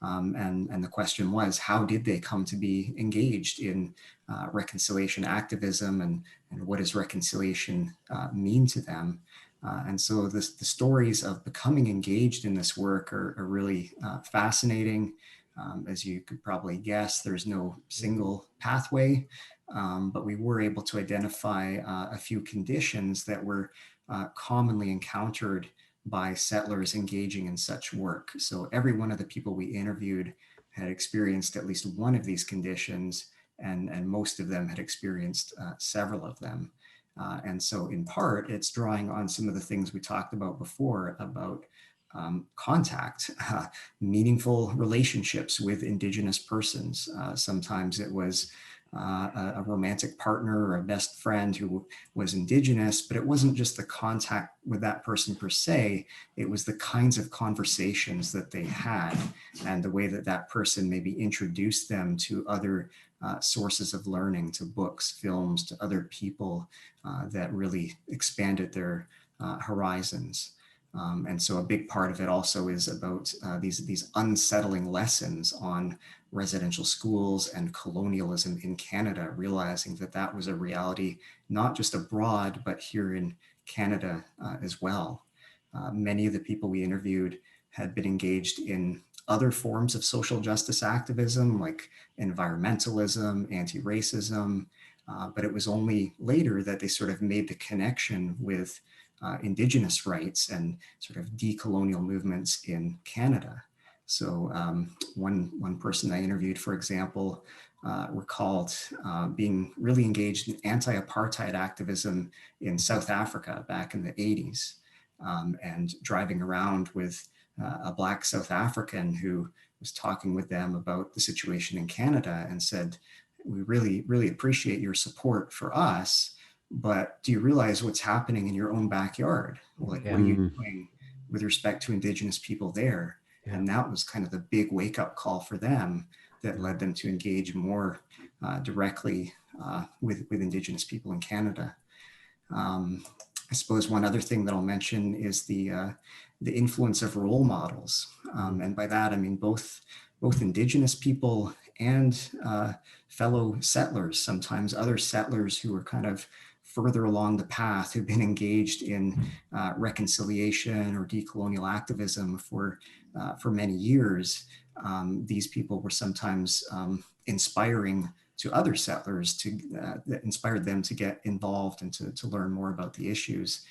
And the question was, how did they come to be engaged in reconciliation activism, and what does reconciliation mean to them? And so the stories of becoming engaged in this work are really fascinating. As you could probably guess, there's no single pathway, but we were able to identify a few conditions that were commonly encountered by settlers engaging in such work. So every one of the people we interviewed had experienced at least one of these conditions, and most of them had experienced several of them. And so in part, it's drawing on some of the things we talked about before about contact, meaningful relationships with Indigenous persons. Sometimes it was a romantic partner or a best friend who was Indigenous, but it wasn't just the contact with that person per se, it was the kinds of conversations that they had and the way that that person maybe introduced them to other sources of learning, to books, films, to other people that really expanded their horizons. And so a big part of it also is about these unsettling lessons on residential schools and colonialism in Canada, realizing that that was a reality, not just abroad, but here in Canada as well. Many of the people we interviewed had been engaged in other forms of social justice activism, like environmentalism, anti-racism, but it was only later that they sort of made the connection with Indigenous rights and sort of decolonial movements in Canada. So one person I interviewed, for example, recalled being really engaged in anti-apartheid activism in South Africa back in the 80s, and driving around with a Black South African who was talking with them about the situation in Canada and said, we really, really appreciate your support for us, but do you realize what's happening in your own backyard? Like, what are you doing with respect to Indigenous people there? Yeah. And that was kind of the big wake-up call for them that led them to engage more directly with Indigenous people in Canada. I suppose one other thing that I'll mention is the influence of role models. And by that, I mean both Indigenous people and fellow settlers, sometimes other settlers who are kind of further along the path, who've been engaged in reconciliation or decolonial activism for many years. These people were sometimes inspiring to other settlers, that inspired them to get involved and to learn more about the issues.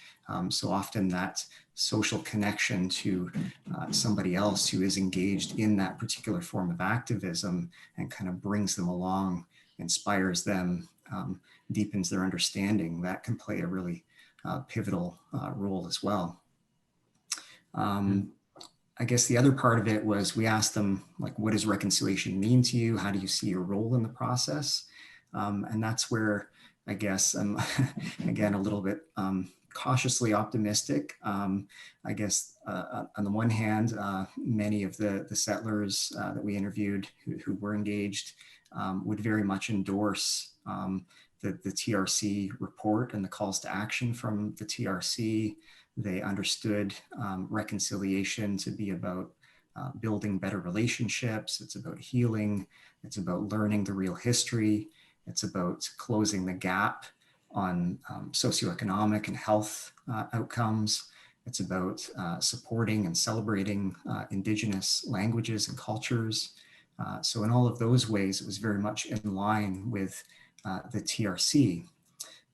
So often that social connection to somebody else who is engaged in that particular form of activism and kind of brings them along, inspires them, deepens their understanding, that can play a really pivotal role as well. I guess the other part of it was we asked them, like, what does reconciliation mean to you? How do you see your role in the process? And that's where I guess I'm, again, a little bit cautiously optimistic. I guess on the one hand, many of the settlers that we interviewed who were engaged would very much endorse the TRC report and the calls to action from the TRC. They understood reconciliation to be about building better relationships. It's about healing. It's about learning the real history. It's about closing the gap on socioeconomic and health outcomes. It's about supporting and celebrating Indigenous languages and cultures. So in all of those ways, it was very much in line with the TRC.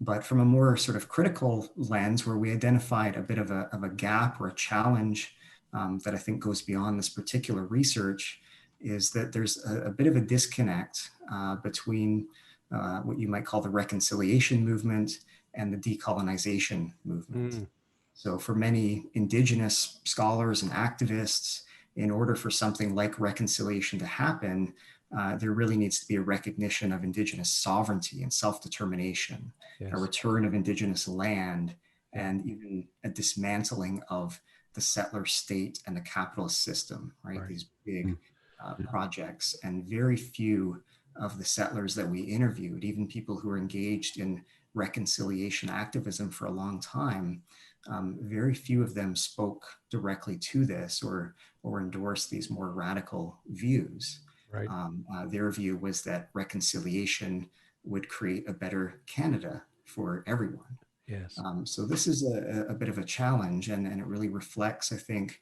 But from a more sort of critical lens, where we identified a bit of a gap or a challenge that I think goes beyond this particular research, is that there's a bit of a disconnect between what you might call the reconciliation movement and the decolonization movement. Mm. So for many Indigenous scholars and activists, in order for something like reconciliation to happen, there really needs to be a recognition of Indigenous sovereignty and self-determination, a Yes. return of Indigenous land, Yeah. and even a dismantling of the settler state and the capitalist system, right? Right. These big Mm. projects. And very few of the settlers that we interviewed, even people who were engaged in reconciliation activism for a long time, very few of them spoke directly to this or endorsed these more radical views. Right. Their view was that reconciliation would create a better Canada for everyone. Yes. So this is a bit of a challenge, and it really reflects, I think,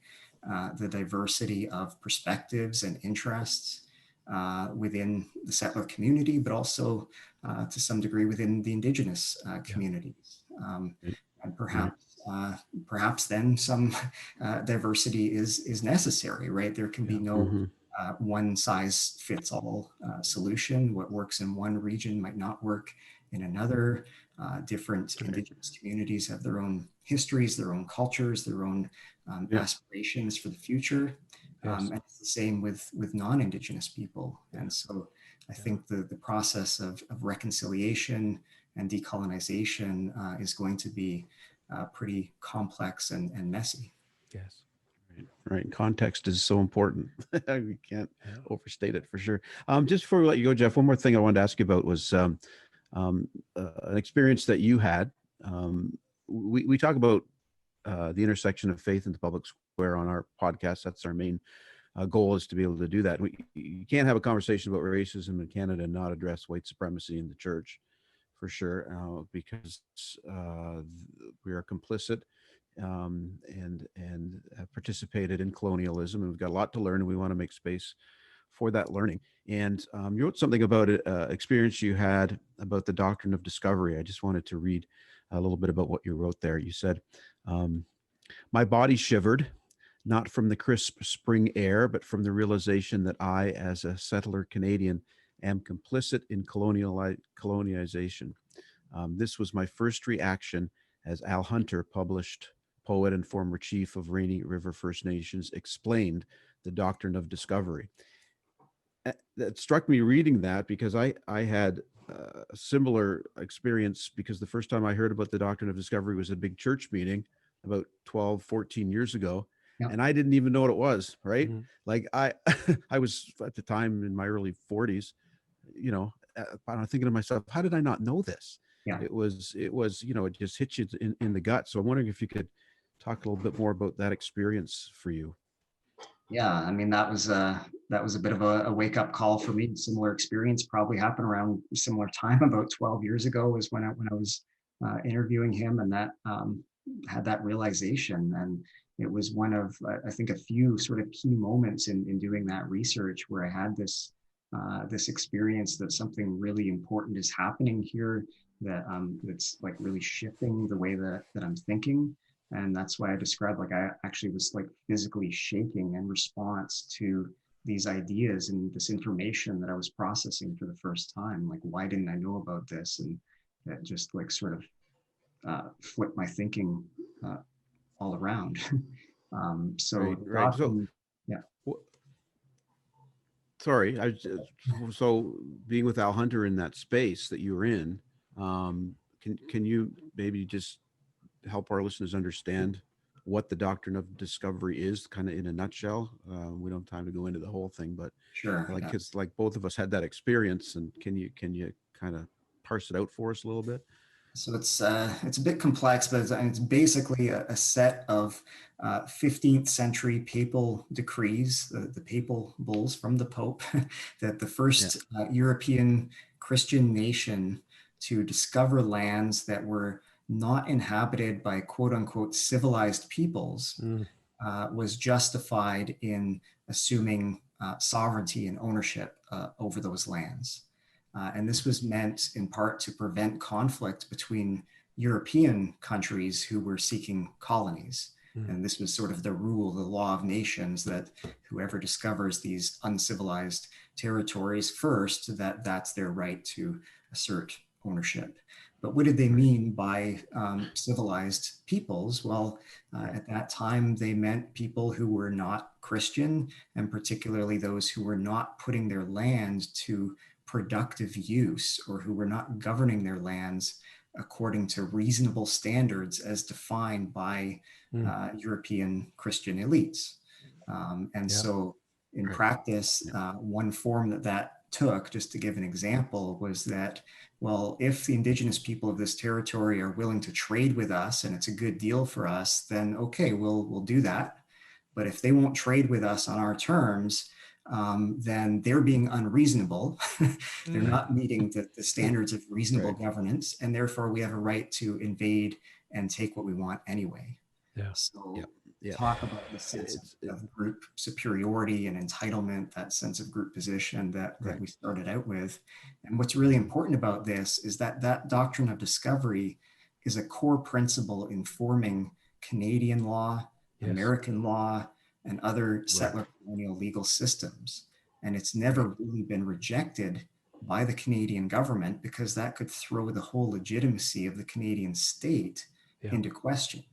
the diversity of perspectives and interests within the settler community, but also to some degree within the Indigenous communities. And perhaps then some diversity is necessary, right? There can be Yeah. no one size fits all solution. What works in one region might not work in another. Different Indigenous communities have their own histories, their own cultures, their own aspirations for the future. Yes. And it's the same with non-Indigenous people. And so I think the process of reconciliation and decolonization is going to be pretty complex and messy. Yes. Right. Context is so important. We can't overstate it for sure. Just before we let you go, Jeff, one more thing I wanted to ask you about was an experience that you had. We talk about the intersection of faith and the public square on our podcast. That's our main goal, is to be able to do that. You can't have a conversation about racism in Canada and not address white supremacy in the church, for sure, because we are complicit and have participated in colonialism, and we've got a lot to learn, and we want to make space for that learning. And you wrote something about an experience you had about the doctrine of discovery. I just wanted to read a little bit about what you wrote there. You said, my body shivered, not from the crisp spring air, but from the realization that I, as a settler Canadian, am complicit in colonization. This was my first reaction as Al Hunter, published poet and former chief of Rainy River First Nations, explained the doctrine of discovery. That struck me reading that, because I had a similar experience, because the first time I heard about the doctrine of discovery was a big church meeting about 12, 14 years ago. Yep. And I didn't even know what it was, right? Mhm. Like I was at the time in my early 40s, I'm thinking to myself, how did I not know this? Yeah. It was, it just hits you in the gut. So I'm wondering if you could talk a little bit more about that experience for you. Yeah, I mean, that was a bit of a wake up call for me. Similar experience probably happened around a similar time, about 12 years ago, was when I was interviewing him, and that had that realization. And it was one of, I think, a few sort of key moments in doing that research where I had this experience that something really important is happening here, that that's like really shifting the way that I'm thinking. And that's why I described, like, I actually was like physically shaking in response to these ideas and this information that I was processing for the first time. Like, why didn't I know about this? And that just like sort of flipped my thinking all around. So, Right. yeah. Sorry, so being with Al Hunter in that space that you were in, can you maybe just help our listeners understand what the doctrine of discovery is, kind of in a nutshell? We don't have time to go into the whole thing, but Sure. like, Yeah. because like both of us had that experience, and can you kind of parse it out for us a little bit? So it's a bit complex, but it's basically a set of 15th century papal decrees, the papal bulls from the Pope, that the first European Christian nation to discover lands that were not inhabited by quote unquote civilized peoples was justified in assuming sovereignty and ownership over those lands. And this was meant in part to prevent conflict between European countries who were seeking colonies. And this was sort of the rule, the law of nations, that whoever discovers these uncivilized territories first, that's their right to assert ownership. But what did they mean by civilized peoples? Well, at that time, they meant people who were not Christian, and particularly those who were not putting their land to productive use, or who were not governing their lands according to reasonable standards as defined by European Christian elites. And so in practice, one form that took, just to give an example, was that, well, if the indigenous people of this territory are willing to trade with us and it's a good deal for us, then okay, we'll do that. But if they won't trade with us on our terms, then they're being unreasonable. They're not meeting the standards of reasonable governance, and therefore we have a right to invade and take what we want anyway. So talk about the sense of group superiority and entitlement, that sense of group position that we started out with. And what's really important about this is that that doctrine of discovery is a core principle informing Canadian law, American law, and other settler colonial legal systems. And it's never really been rejected by the Canadian government, because that could throw the whole legitimacy of the Canadian state into question.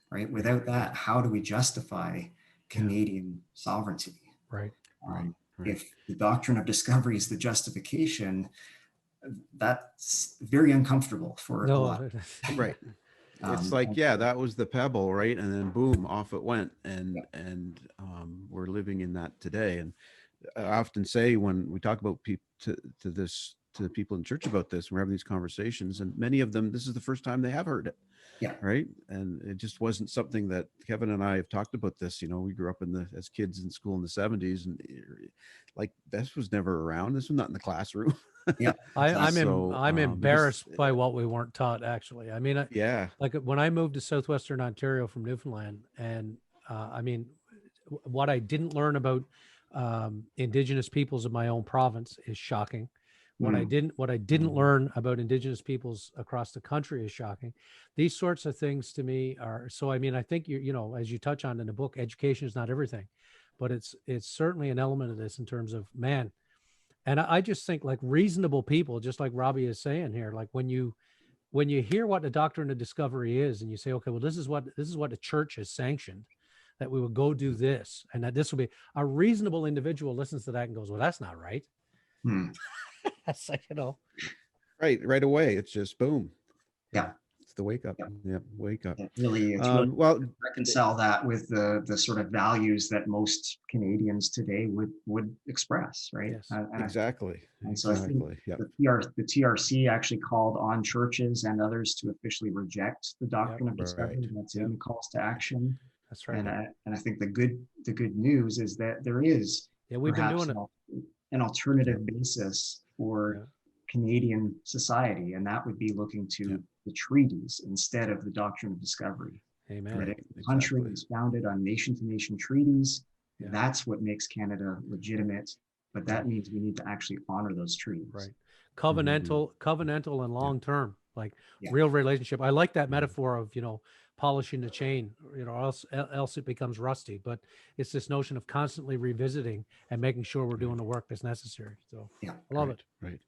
Right? Without that, how do we justify Canadian sovereignty? If the doctrine of discovery is the justification, that's very uncomfortable for a lot. It's like, that was the pebble, right? And then boom, off it went. And we're living in that today. And I often say, when we talk about people to the people in church about this, we're having these conversations, and many of them, this is the first time they have heard it. Right. And it just wasn't something that Kevin and I have talked about this. You know, we grew up as kids in school in the 70s, and like, this was never around. This was not in the classroom. I'm embarrassed by what we weren't taught, actually. I mean, like when I moved to Southwestern Ontario from Newfoundland, and I mean, what I didn't learn about Indigenous peoples of my own province is shocking. What I didn't learn about Indigenous peoples across the country is shocking. These sorts of things to me are, so I mean, I think you know, as you touch on in the book, education is not everything, but it's certainly an element of this in terms of, man. And I just think, like, reasonable people, just like Robbie is saying here, like when you hear what the doctrine of discovery is, and you say, okay, well, this is what the church has sanctioned, that we will go do this, and that this will be, a reasonable individual listens to that and goes, well, that's not right. That's like, you know, right away. It's just boom. It's the wake up. Wake up. It's really well, reconcile that with the sort of values that most Canadians today would express, right? Exactly. And so I think the TRC actually called on churches and others to officially reject the doctrine of discovery. That's in the calls to action. That's right. And I think the good news is that there is we've been doing an alternative basis for Canadian society, and that would be looking to the treaties instead of the doctrine of discovery. Amen. That the country is founded on nation-to-nation treaties. That's what makes Canada legitimate, but that means we need to actually honor those treaties. Right. Covenantal and long-term, like real relationship. I like that metaphor of, you know, polishing the chain, you know, else it becomes rusty. But it's this notion of constantly revisiting and making sure we're doing the work that's necessary. So I love it. Right.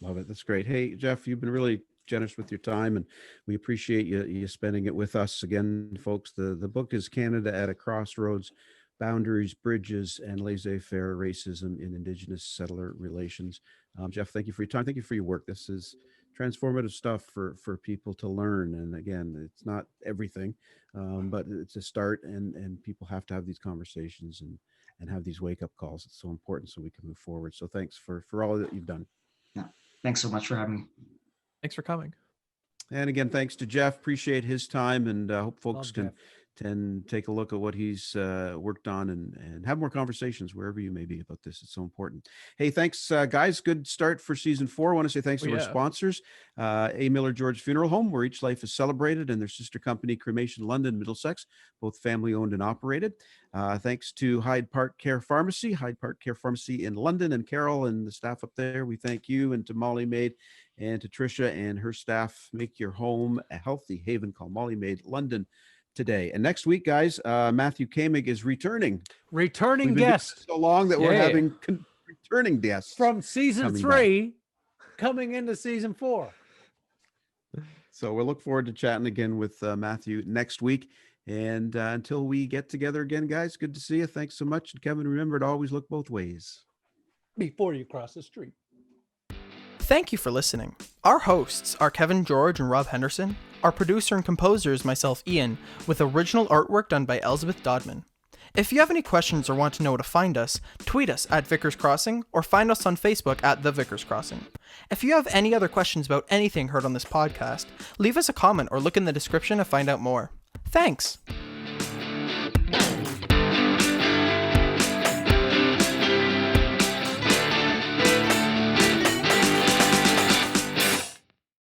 Love it. That's great. Hey, Jeff, you've been really generous with your time, and we appreciate you spending it with us again, folks. The book is Canada at a Crossroads: Boundaries, Bridges, and Laissez-faire Racism in Indigenous Settler Relations. Jeff, thank you for your time. Thank you for your work. This is transformative stuff for people to learn. And again, it's not everything, but it's a start, and people have to have these conversations and have these wake-up calls. It's so important so we can move forward. So thanks for all that you've done. Thanks so much for having me. Thanks for coming. And again, thanks to Jeff. Appreciate his time, and hope folks can take a look at what he's worked on and have more conversations wherever you may be about this. It's so important. Hey, thanks, guys. Good start for season 4. I want to say thanks to our sponsors, A. Miller George Funeral Home, where each life is celebrated, and their sister company, Cremation London, Middlesex, both family owned and operated. Thanks to Hyde Park Care Pharmacy in London, and Carol and the staff up there. We thank you, and to Molly Maid and to Tricia and her staff. Make your home a healthy haven. Call Molly Maid London today. And next week, guys, Matthew Kamig is returning guest. So long that we're having returning guests from season 3 coming into season 4. So we'll look forward to chatting again with Matthew next week. And until we get together again, guys, good to see you. Thanks so much. And Kevin, remember to always look both ways before you cross the street. Thank you for listening. Our hosts are Kevin George and Rob Henderson. Our producer and composer is myself, Ian, with original artwork done by Elizabeth Dodman. If you have any questions or want to know where to find us, tweet us at Vicars Crossing or find us on Facebook at The Vicars Crossing. If you have any other questions about anything heard on this podcast, leave us a comment or look in the description to find out more. Thanks!